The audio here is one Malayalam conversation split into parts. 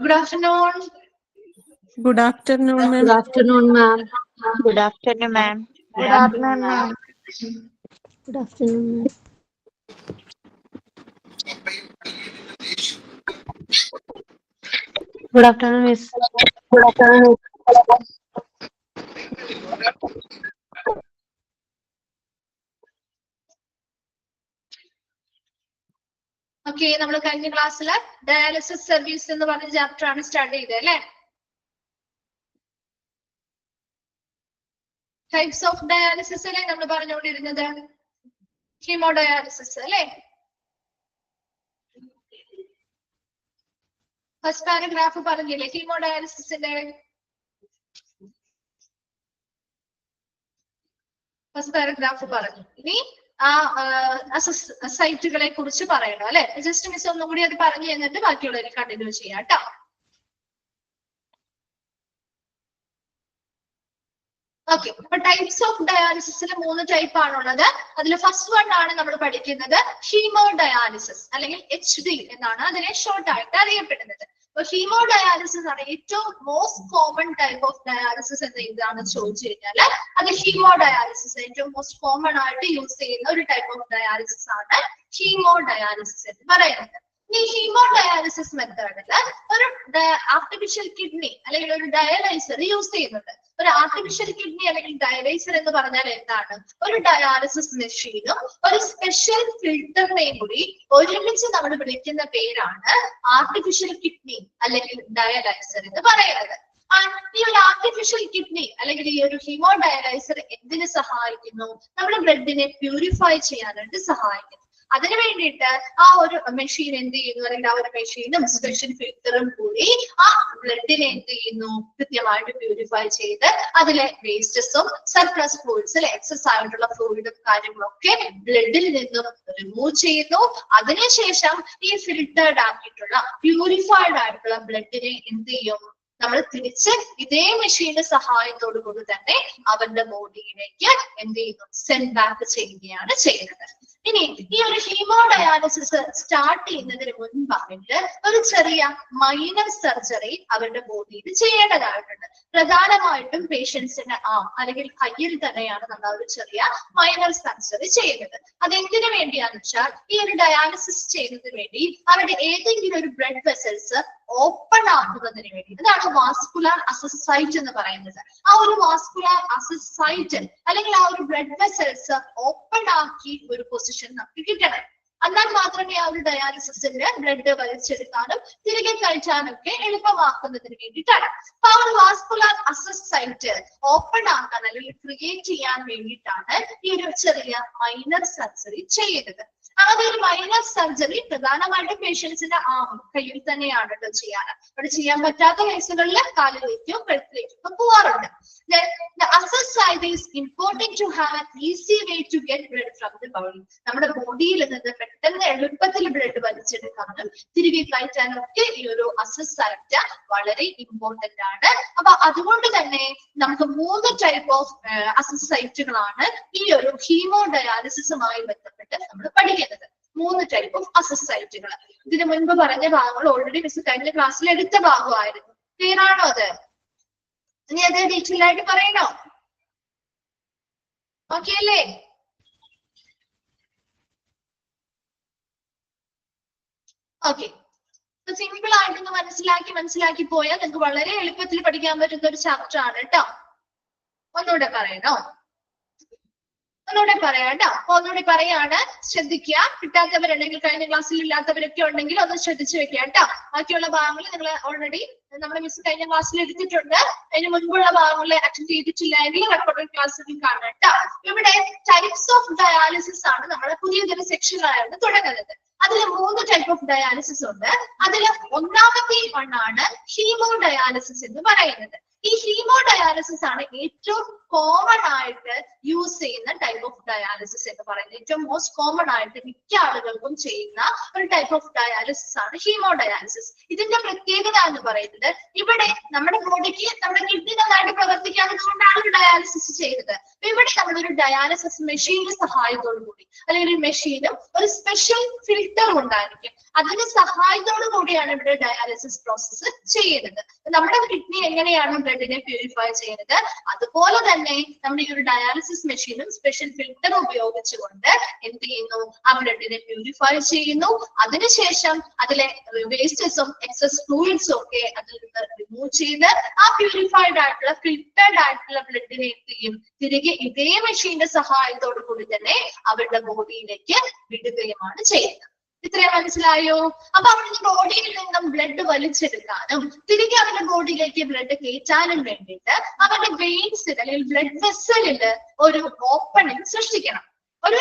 Good afternoon. Good afternoon, ma'am. Good afternoon, ma'am. Good afternoon, ma'am. Good afternoon, ma'am. Good afternoon, ma'am. Good afternoon, Miss. Good afternoon. Okay, നമ്മൾ കഴിഞ്ഞ ക്ലാസ്സിൽ ഡയാലിസിസ് സർവീസ് എന്ന് പറഞ്ഞ ചാപ്റ്റർ ആണ് സ്റ്റാർട്ട് ചെയ്തത് അല്ലേ? ടൈപ്സ് ഓഫ് ഡയാലിസിസ് അല്ലേ നമ്മൾ പറഞ്ഞുകൊണ്ടിരുന്നത്? ഹീമോഡയാലിസിസ് അല്ലേ? ഫസ്റ്റ് പാരഗ്രാഫ് പറഞ്ഞില്ലേ ഹീമോഡയാലിസിന്റെ? ഫസ്റ്റ് പാരഗ്രാഫ് പറഞ്ഞു. ഇനി ആ സൈറ്റുകളെ കുറിച്ച് പറയണം അല്ലെ? ജസ്റ്റ് മിസ് ഒന്നും കൂടി അത് പറഞ്ഞു തന്നിട്ട് ബാക്കിയുള്ളവരെ കണ്ടിന്യൂ ചെയ്യാം കേട്ടോ. ഓക്കെ, അപ്പൊ ടൈപ്സ് ഓഫ് ഡയാലിസിസിൽ 3 ടൈപ്പ് ആണുള്ളത്. അതിൽ ഫസ്റ്റ് വൺ ആണ് നമ്മൾ പഠിക്കുന്നത് ഹീമോഡയാലിസിസ് അല്ലെങ്കിൽ HD എന്നാണ് അതിനെ ഷോർട്ട് ആയിട്ട് അറിയപ്പെടുന്നത്. അപ്പൊ ഹീമോഡയാലിസിസ് ആണ് ഏറ്റവും most common type of dialysis എന്ന് എന്താണെന്ന് ചോദിച്ചു കഴിഞ്ഞാൽ അത് ഹീമോഡയാലിസിസ് ഏറ്റവും മോസ്റ്റ് കോമൺ ആയിട്ട് യൂസ് ചെയ്യുന്ന ഒരു ടൈപ്പ് ഓഫ് ഡയാലിസിസ് ആണ് ഹീമോഡയാലിസിസ് എന്ന് പറയുന്നത്. ഈ ഹീമോഡയാലിസിസ് മെത്തേഡില് ഒരു ആർട്ടിഫിഷ്യൽ കിഡ്നി അല്ലെങ്കിൽ ഒരു ഡയലൈസർ യൂസ് ചെയ്യുന്നുണ്ട്. ഒരു ആർട്ടിഫിഷ്യൽ കിഡ്നി അല്ലെങ്കിൽ ഡയലൈസർ എന്ന് പറഞ്ഞാൽ എന്താണ്? ഒരു ഡയാലിസിസ് മെഷീനും ഒരു സ്പെഷ്യൽ ഫിൽറ്ററിനെയും കൂടി ഒരുമിച്ച് നമ്മൾ വിളിക്കുന്ന പേരാണ് ആർട്ടിഫിഷ്യൽ കിഡ്നി അല്ലെങ്കിൽ ഡയലൈസർ എന്ന് പറയുന്നത്. ഈ ഒരു ആർട്ടിഫിഷ്യൽ കിഡ്നി അല്ലെങ്കിൽ ഈ ഒരു ഹീമോഡയലൈസർ എന്തിനു സഹായിക്കുന്നു? നമ്മുടെ ബ്ലഡിനെ പ്യൂരിഫൈ ചെയ്യാനായിട്ട് സഹായിക്കുന്നു. അതിനു വേണ്ടിയിട്ട് ആ ഒരു മെഷീൻ എന്ത് ചെയ്യുന്നു? അല്ലെങ്കിൽ ആ ഒരു മെഷീനും സ്പെഷ്യൽ ഫിൽറ്ററും കൂടി ആ ബ്ലഡിനെ എന്ത് ചെയ്യുന്നു? കൃത്യമായിട്ട് പ്യൂരിഫൈ ചെയ്ത് അതിലെ വേസ്റ്റസും സർപ്ലസ് ഫ്ലൂയിഡ്സ് എക്സസ് ആയിട്ടുള്ള ഫ്ലൂയിഡും കാര്യങ്ങളൊക്കെ ബ്ലഡിൽ നിന്നും റിമൂവ് ചെയ്യുന്നു. അതിനുശേഷം ഈ ഫിൽറ്റേർഡ് ആക്കിയിട്ടുള്ള പ്യൂരിഫൈഡ് ആയിട്ടുള്ള ബ്ലഡിനെ എന്ത് ചെയ്യും? നമ്മൾ തിരിച്ച് ഇതേ മെഷീന്റെ സഹായത്തോടു കൂടി തന്നെ അവരുടെ ബോഡിയിലേക്ക് എന്ത് ചെയ്യുന്നു? സെൻഡ് ബാക്ക് ചെയ്യുകയാണ് ചെയ്യുന്നത്. ഇനി ഈ ഒരു ഹീമോഡയാലിസിസ് സ്റ്റാർട്ട് ചെയ്യുന്നതിന് മുൻപായിട്ട് ഒരു ചെറിയ മൈനർ സർജറി അവരുടെ ബോഡിയിൽ ചെയ്യേണ്ടതായിട്ടുണ്ട്. പ്രധാനമായിട്ടും പേഷ്യൻസിന്റെ അല്ലെങ്കിൽ കയ്യിൽ തന്നെയാണ് നമ്മൾ ഒരു ചെറിയ മൈനർ സർജറി ചെയ്യുന്നത്. അതെന്തിനു വേണ്ടിയാന്ന് വെച്ചാൽ ഈ ഒരു ഡയാലിസിസ് ചെയ്യുന്നതിന് വേണ്ടി അവരുടെ ഏതെങ്കിലും ഒരു ബ്ലഡ് വെസൽസ് ഓപ്പൺ ആക്കുന്നതിന് വേണ്ടി. ഇതാണ് വാസ്കുലാർ അസസ് സൈറ്റ് എന്ന് പറയുന്നത്. ആ ഒരു വാസ്കുലാർ അസസ് സൈറ്റ് അല്ലെങ്കിൽ ആ ഒരു ബ്ലഡ് വെസൽസ് ഓപ്പൺ ആക്കി ഒരു പൊസിഷൻ നമുക്ക് കിട്ടണം. എന്നാൽ മാത്രമേ ആ ഒരു ഡയാലിസിസിന്റെ ബ്ലഡ് വലിച്ചെടുക്കാനും തിരികെ കയറ്റാനൊക്കെ എളുപ്പമാക്കുന്നതിന് വേണ്ടിയിട്ടാണ്. അപ്പൊ ആ ഒരു വാസ്കുലാർ അസസ് സൈറ്റ് ഓപ്പൺ ആക്കാൻ അല്ലെങ്കിൽ ക്രിയേറ്റ് ചെയ്യാൻ വേണ്ടിയിട്ടാണ് ഈ ഒരു ചെറിയ മൈനർ സർജറി ചെയ്യുന്നത്. അങ്ങനെ ഒരു മൈനർ സർജറി പ്രധാനമായിട്ടും പേഷ്യൻസിന്റെ കയ്യിൽ തന്നെയാണ് കേട്ടോ ചെയ്യാറ്. അവിടെ ചെയ്യാൻ പറ്റാത്ത കേസുകളിൽ കാലിലേക്കും കഴുത്തിലേക്കും ഒക്കെ പോവാറുണ്ട്. The access site is important to have an easy way to get blood from the body. നമ്മുടെ ബോഡിയിൽ നിന്ന് പെട്ടെന്ന് എളുപ്പത്തിൽ ബ്ലഡ് വലിച്ചെടുക്കാനും തിരികെ കയറ്റാനും ഒക്കെ ഈ ഒരു അസസ് സൈറ്റ് വളരെ ഇമ്പോർട്ടന്റ് ആണ്. അപ്പൊ അതുകൊണ്ട് തന്നെ നമുക്ക് 3 ടൈപ്പ് ഓഫ് അസസ് സൈറ്റുകളാണ് ഈ ഒരു ഹീമോഡയാലിസിസുമായി ബന്ധപ്പെട്ട് നമ്മൾ പഠിക്കുന്നത്. 3 ടൈപ്പ് ഓഫ് അസസ് സൈറ്റുകൾ. ഇതിനു മുൻപ് പറഞ്ഞ ഭാഗങ്ങൾ ഓൾറെഡി മിസ് കഴിഞ്ഞ ക്ലാസ്സിൽ എടുത്ത ഭാഗമായിരുന്നു. ക്ലിയർ ആണോ അത്? ഇനി അത് ഡീറ്റെയിൽ ആയിട്ട് പറയണോ? ഓക്കെ അല്ലേ? ഓക്കെ, സിമ്പിൾ ആയിട്ടൊന്ന് മനസ്സിലാക്കി പോയാൽ നിങ്ങൾക്ക് വളരെ എളുപ്പത്തിൽ പഠിക്കാൻ പറ്റുന്ന ഒരു ചാപ്റ്റർ ആണ് കേട്ടോ. ഒന്നുകൂടെ പറയണോ? ഒന്നുകൂടെ പറയാം കേട്ടോ. ഒന്നുകൂടി പറയാണ്, ശ്രദ്ധിക്കുക. കിട്ടാത്തവരുണ്ടെങ്കിൽ കഴിഞ്ഞ ക്ലാസ്സിൽ ഇല്ലാത്തവരൊക്കെ ഉണ്ടെങ്കിൽ ഒന്ന് ശ്രദ്ധിച്ചു വെക്കുക കേട്ടോ. ബാക്കിയുള്ള ഭാഗങ്ങൾ നിങ്ങൾ ഓൾറെഡി നമ്മുടെ മിസ് കഴിഞ്ഞ ക്ലാസ്സിൽ എടുത്തിട്ടുണ്ട്. അതിന് മുൻപുള്ള ഭാഗങ്ങൾ അറ്റൻഡ് ചെയ്തിട്ടില്ല എങ്കിൽ റെക്കോർഡഡ് ക്ലാസ്സിൽ കാണാം കേട്ടോ. ഇവിടെ ടൈപ്സ് ഓഫ് ഡയാലിസിസ് ആണ് നമ്മുടെ പുതിയതൊരു സെക്ഷനായിരുന്നു തുടങ്ങുന്നത്. അതിൽ 3 ടൈപ്പ് ഓഫ് ഡയാലിസിസ് ഉണ്ട്. അതിൽ ഒന്നാമത്തെ ആണ് ഹീമോഡയാലിസിസ് എന്ന് പറയുന്നത്. ഈ ഹീമോഡയാലിസിസ് ആണ് ഏറ്റവും കോമൺ ആയിട്ട് യൂസ് ചെയ്യുന്ന ടൈപ്പ് ഓഫ് ഡയാലിസിസ് എന്ന് പറയുന്നത്. ഏറ്റവും മോസ്റ്റ് കോമൺ ആയിട്ട് മിക്ക ആളുകൾക്കും ചെയ്യുന്ന ഒരു ടൈപ്പ് ഓഫ് ഡയാലിസിസ് ആണ് ഹീമോഡയാലിസിസ്. ഇതിന്റെ പ്രത്യേകത എന്ന് പറയുന്നത് ഇവിടെ നമ്മുടെ ബോഡിക്ക് നമ്മുടെ കിഡ്നി നന്നായിട്ട് പ്രവർത്തിക്കാത്തത് കൊണ്ടാണ് ഡയാലിസിസ് ചെയ്യുന്നത്. ഇവിടെ നമ്മളൊരു ഡയാലിസിസ് മെഷീന്റെ സഹായത്തോടു കൂടി അല്ലെങ്കിൽ ഒരു മെഷീനും ഒരു സ്പെഷ്യൽ ഫിൽറ്ററും ഉണ്ടായിരിക്കും. അതിന്റെ സഹായത്തോടു കൂടിയാണ് ഇവിടെ ഡയാലിസിസ് പ്രോസസ്സ് ചെയ്യുന്നത്. നമ്മുടെ കിഡ്നി എങ്ങനെയാണ് ബ്ലഡിനെ പ്യൂരിഫൈ ചെയ്യുന്നത്, അതുപോലെ തന്നെ നമ്മുടെ ഈ ഒരു ഡയാലിസിസ് മെഷീനും സ്പെഷ്യൽ ഫിൽറ്ററും ഉപയോഗിച്ചുകൊണ്ട് എന്ത് ചെയ്യുന്നു, ആ ബ്ലഡിനെ പ്യൂരിഫൈ ചെയ്യുന്നു. അതിനുശേഷം അതിലെ വേസ്റ്റസും എക്സസ് ഫ്ലൂയിഡ്സും ഒക്കെ അതിൽ നിന്ന് റിമൂവ് ചെയ്ത് ആ പ്യൂരിഫൈഡ് ആയിട്ടുള്ള ഫിൽറ്റർഡ് ആയിട്ടുള്ള ബ്ലഡിനെ എന്ത് ചെയ്യും, തിരികെ ഇതേ മെഷീന്റെ സഹായത്തോടു കൂടി തന്നെ അവരുടെ ബോഡിയിലേക്ക് വിടുകയുമാണ് ചെയ്യുന്നത്. ഇത്രയും മനസ്സിലായോ? അപ്പൊ അവരുടെ ബോഡിയിൽ നിന്നും ബ്ലഡ് വലിച്ചെടുക്കാനും തിരികെ അവരുടെ ബോഡിയിലേക്ക് ബ്ലഡ് കയറ്റാനും വേണ്ടിയിട്ട് അവരുടെ വെയിൻസിൽ അല്ലെങ്കിൽ ബ്ലഡ് വെസലില് ഒരു ഓപ്പണിംഗ് സൃഷ്ടിക്കണം, ഒരു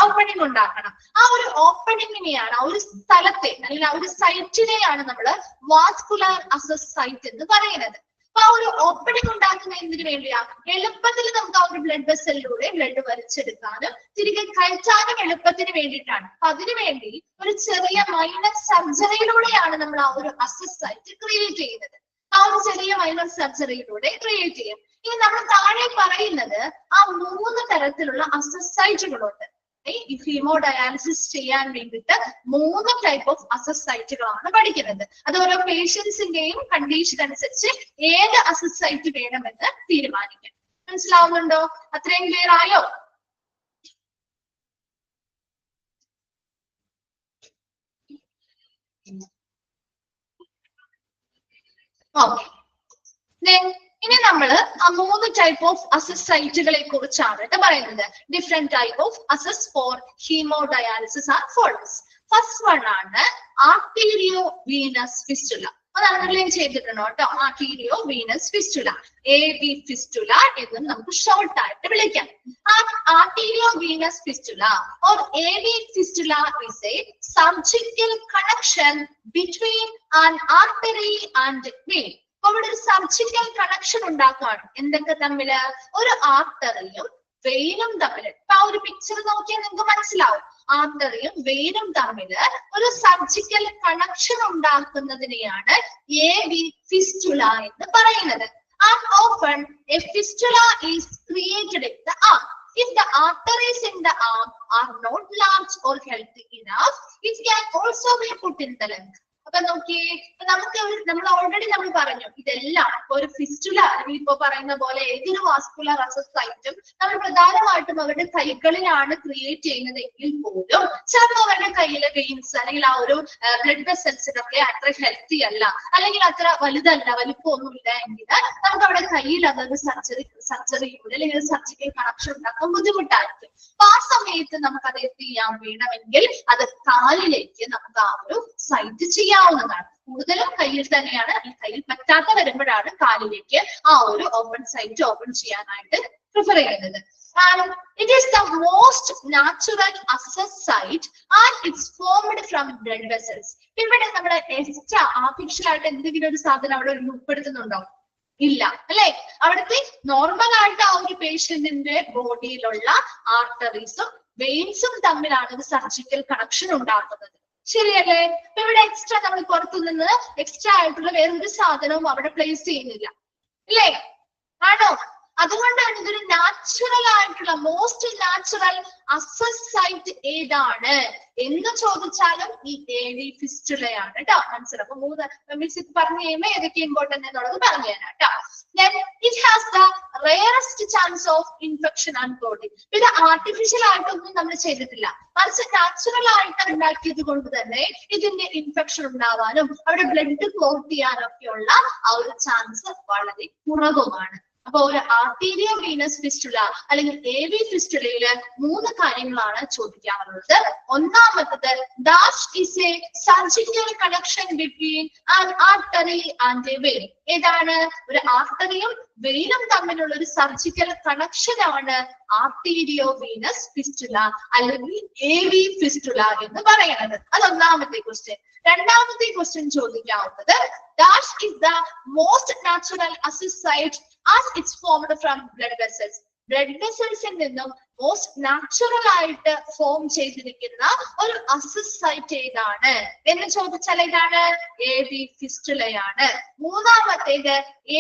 ഓപ്പണിംഗ് ഉണ്ടാക്കണം. ആ ഒരു ഓപ്പണിങ്ങിനെയാണ്, ആ ഒരു സ്ഥലത്തെ അല്ലെങ്കിൽ ആ ഒരു സൈറ്റിനെയാണ് നമ്മൾ വാസ്കുലർ അസസ് സൈറ്റ് എന്ന് പറയുന്നത്. അപ്പൊ ആ ഒരു ഓപ്പണിംഗ് ഉണ്ടാക്കുന്ന എന്തിനു വേണ്ടിയാ? എളുപ്പത്തിൽ നമുക്ക് ആ ഒരു ബ്ലഡ് വെസലിലൂടെ ബ്ലഡ് വലിച്ചെടുക്കാനും തിരികെ കയറ്റാനും എളുപ്പത്തിന് വേണ്ടിയിട്ടാണ്. അപ്പൊ അതിനുവേണ്ടി ഒരു ചെറിയ മൈനർ സർജറിയിലൂടെയാണ് നമ്മൾ ആ ഒരു അസസ് സൈറ്റ് ക്രിയേറ്റ് ചെയ്യുന്നത്. ആ ഒരു ചെറിയ മൈനർ സർജറിയിലൂടെ ക്രിയേറ്റ് ചെയ്യും. ഇനി നമ്മൾ താഴെ പറയുന്നത് ആ 3 തരത്തിലുള്ള അസസ് സൈറ്റുകളുണ്ട്. ഈ ഹീമോഡയാലിസിസ് ചെയ്യാൻ വേണ്ടിയിട്ട് 3 ടൈപ്പ് ഓഫ് അസസ് സൈറ്റുകളാണ് പഠിക്കുന്നത്. അത് ഓരോ പേഷ്യൻസിന്റെയും കണ്ടീഷൻ അനുസരിച്ച് ഏത് അസസ് സൈറ്റ് വേണമെന്ന് തീരുമാനിക്കാം. മനസ്സിലാവുന്നുണ്ടോ? അത്രയും ക്ലിയർ ആയോ? ഓക്കെ. ഇനി നമ്മൾ ആ 3 ടൈപ്പ് ഓഫ് അസസ് സൈറ്റുകളെ കുറിച്ചാണ് പറയുന്നത്. Different type of access for haemodialysis are follows. First one ആണ് ആർട്ടീരിയോ വീനസ് ഫിസ്റ്റുല. അത് അണ്ടർലൈൻ ചെയ്തിട്ടുണ്ടോ കേട്ടോ? Arterio Venus fistula, AV fistula എന്നും നമുക്ക് ഷോർട്ട് ആയിട്ട് വിളിക്കാം. Arterio Venus fistula or AV fistula is a surgical connection between an artery and vein. അവിടെ ഒരു സർജിക്കൽ കണക്ഷൻ ഉണ്ടാക്കുകയാണ്. എന്തൊക്കെ തമ്മില്? ഒരു ആർട്ടറിയും വെയിനും തമ്മില്. ഇപ്പൊ ആ ഒരു പിക്ചർ നോക്കിയാൽ നിങ്ങൾക്ക് മനസ്സിലാവും. ആർട്ടറിയും വെയിനും തമ്മില് ഒരു സർജിക്കൽ കണക്ഷൻ ഉണ്ടാക്കുന്നതിനെയാണ് AV ഫിസ്റ്റുല എന്ന് പറയുന്നത്. And often a fistula is created in the arm. If the arteries in the arm are not large or healthy enough, it can also be put in the leg. അപ്പൊ നോക്കിയേ, നമ്മൾ ഓൾറെഡി നമ്മൾ പറഞ്ഞു ഇതെല്ലാം ഒരു ഫിസ്റ്റുല അല്ലെങ്കിൽ ഇപ്പൊ പറയുന്ന പോലെ ഏതൊരു വാസ്കുലർ അസസ് സൈറ്റും നമ്മൾ പ്രധാനമായിട്ടും അവരുടെ കൈകളിലാണ് ക്രിയേറ്റ് ചെയ്യുന്നതെങ്കിൽ പോലും ചിലപ്പോൾ അവരുടെ കയ്യിലെ വെയിൻസ് അല്ലെങ്കിൽ ആ ഒരു ബ്ലഡ് വെസൽസിനൊക്കെ അത്ര ഹെൽത്തി അല്ല, അല്ലെങ്കിൽ അത്ര വലുതല്ല, വലിപ്പമൊന്നുമില്ല എങ്കിൽ നമുക്ക് അവിടെ കയ്യിൽ അതൊരു സർജറിയിലൂടെ അല്ലെങ്കിൽ സർജിക്കൽ കണക്ഷൻ ഉണ്ടാക്കാൻ ബുദ്ധിമുട്ടായിരിക്കും. അപ്പൊ ആ സമയത്ത് നമുക്ക് അത് എന്ത് ചെയ്യാൻ വേണമെങ്കിൽ അത് കാലിലേക്ക് നമുക്ക് ആ ഒരു സൈറ്റ് ചെയ്യാവുന്നതാണ്. കൂടുതലും കയ്യിൽ തന്നെയാണ്, ഈ കയ്യിൽ പറ്റാത്ത വരുമ്പോഴാണ് കാലിലേക്ക് ആ ഒരു ഓപ്പൺ സൈറ്റ് ഓപ്പൺ ചെയ്യാനായിട്ട് പ്രിഫർ ചെയ്യുന്നത്. It is the most natural access site and it's formed from blood vessels. ഇവിടെ നമ്മുടെ എക്സ്ട്രാ ആർട്ടിഫിഷ്യൽ ആയിട്ട് എന്തെങ്കിലും ഒരു സാധനം അവിടെ ഉൾപ്പെടുത്തുന്നുണ്ടോ? ഇല്ല അല്ലെ? അവിടുത്തെ നോർമൽ ആയിട്ട് ആ ഒരു പേഷ്യന്റിന്റെ ബോഡിയിലുള്ള ആർട്ടറീസും വെയിൻസും തമ്മിലാണ് ഒരു സർജിക്കൽ കണക്ഷൻ ഉണ്ടാക്കുന്നത്. ശരിയല്ലേ? അപ്പൊ ഇവിടെ എക്സ്ട്രാ നമ്മൾ പുറത്തുനിന്ന് എക്സ്ട്രാ ആയിട്ടുള്ള വേറൊരു സാധനവും അവിടെ പ്ലേസ് ചെയ്യുന്നില്ല, അല്ലേ? ആണോ? അതുകൊണ്ടാണ് ഇതൊരു നാച്ചുറൽ ആയിട്ടുള്ള മോസ്റ്റ് നാച്ചുറൽ അസസ് സൈറ്റ് ഏതാണ് എന്ന് ചോദിച്ചാലും ഈ AV ഫിസ്റ്റുലയാണ് കേട്ടോ. മനസ്സിലാവും. അപ്പൊ 3 മിസ് പറഞ്ഞു കഴിയുമ്പോൾ ഏതൊക്കെ ഇമ്പോർട്ടന്റ് എന്നുള്ളത് പറഞ്ഞു തരാം കേട്ടോ. Then it has the rarest chance of infection and clotting. ഇത് ആർട്ടിഫിഷ്യൽ ആയിട്ടൊന്നും നമ്മൾ ചെയ്തിട്ടില്ല, മറിച്ച് നാച്ചുറൽ ആയിട്ട് ഉണ്ടാക്കിയത് കൊണ്ട് തന്നെ ഇതിന്റെ ഇൻഫെക്ഷൻ ഉണ്ടാവാനും അവിടെ ബ്ലഡ് ക്ലോട്ട് ചെയ്യാനൊക്കെയുള്ള ആ ഒരു ചാൻസ് വളരെ കുറവുമാണ്. അപ്പൊ ഒരു ആർട്ടീരിയോ വീനസ് ഫിസ്റ്റുല അല്ലെങ്കിൽ AV ഫിസ്റ്റുലയില് 3 കാര്യങ്ങളാണ് ചോദിക്കാറുള്ളത്. ഒന്നാമത്തത് that is a surgical connection between an artery and a vein. ഏതാണ്? ഒരു ആർട്ടറിയും വെയിനും തമ്മിലുള്ള ഒരു സർജിക്കൽ കണക്ഷൻ ആണ് ആർട്ടീരിയോ വീനസ് ഫിസ്റ്റുല അല്ലെങ്കിൽ AV ഫിസ്റ്റുല എന്ന് പറയുന്നത്. അത് ഒന്നാമത്തെ ക്വസ്റ്റ്യൻ. രണ്ടാമത്തെ ക്വസ്റ്റ്യൻ ചോദിക്കാവുന്നത് that is the most natural access site as it's formed from blood vessels. Blood വെസൽസിൽ നിന്നും മോസ്റ്റ് നാച്ചുറൽ ആയിട്ട് ഫോം ചെയ്തിരിക്കുന്ന ഒരു അസിസ് സൈറ്റ് ഏതാണ് എന്ന് ചോദിച്ചാൽ ഏതാണ്? AV ഫിസ്റ്റുലയാണ്. മൂന്നാമത്തേത്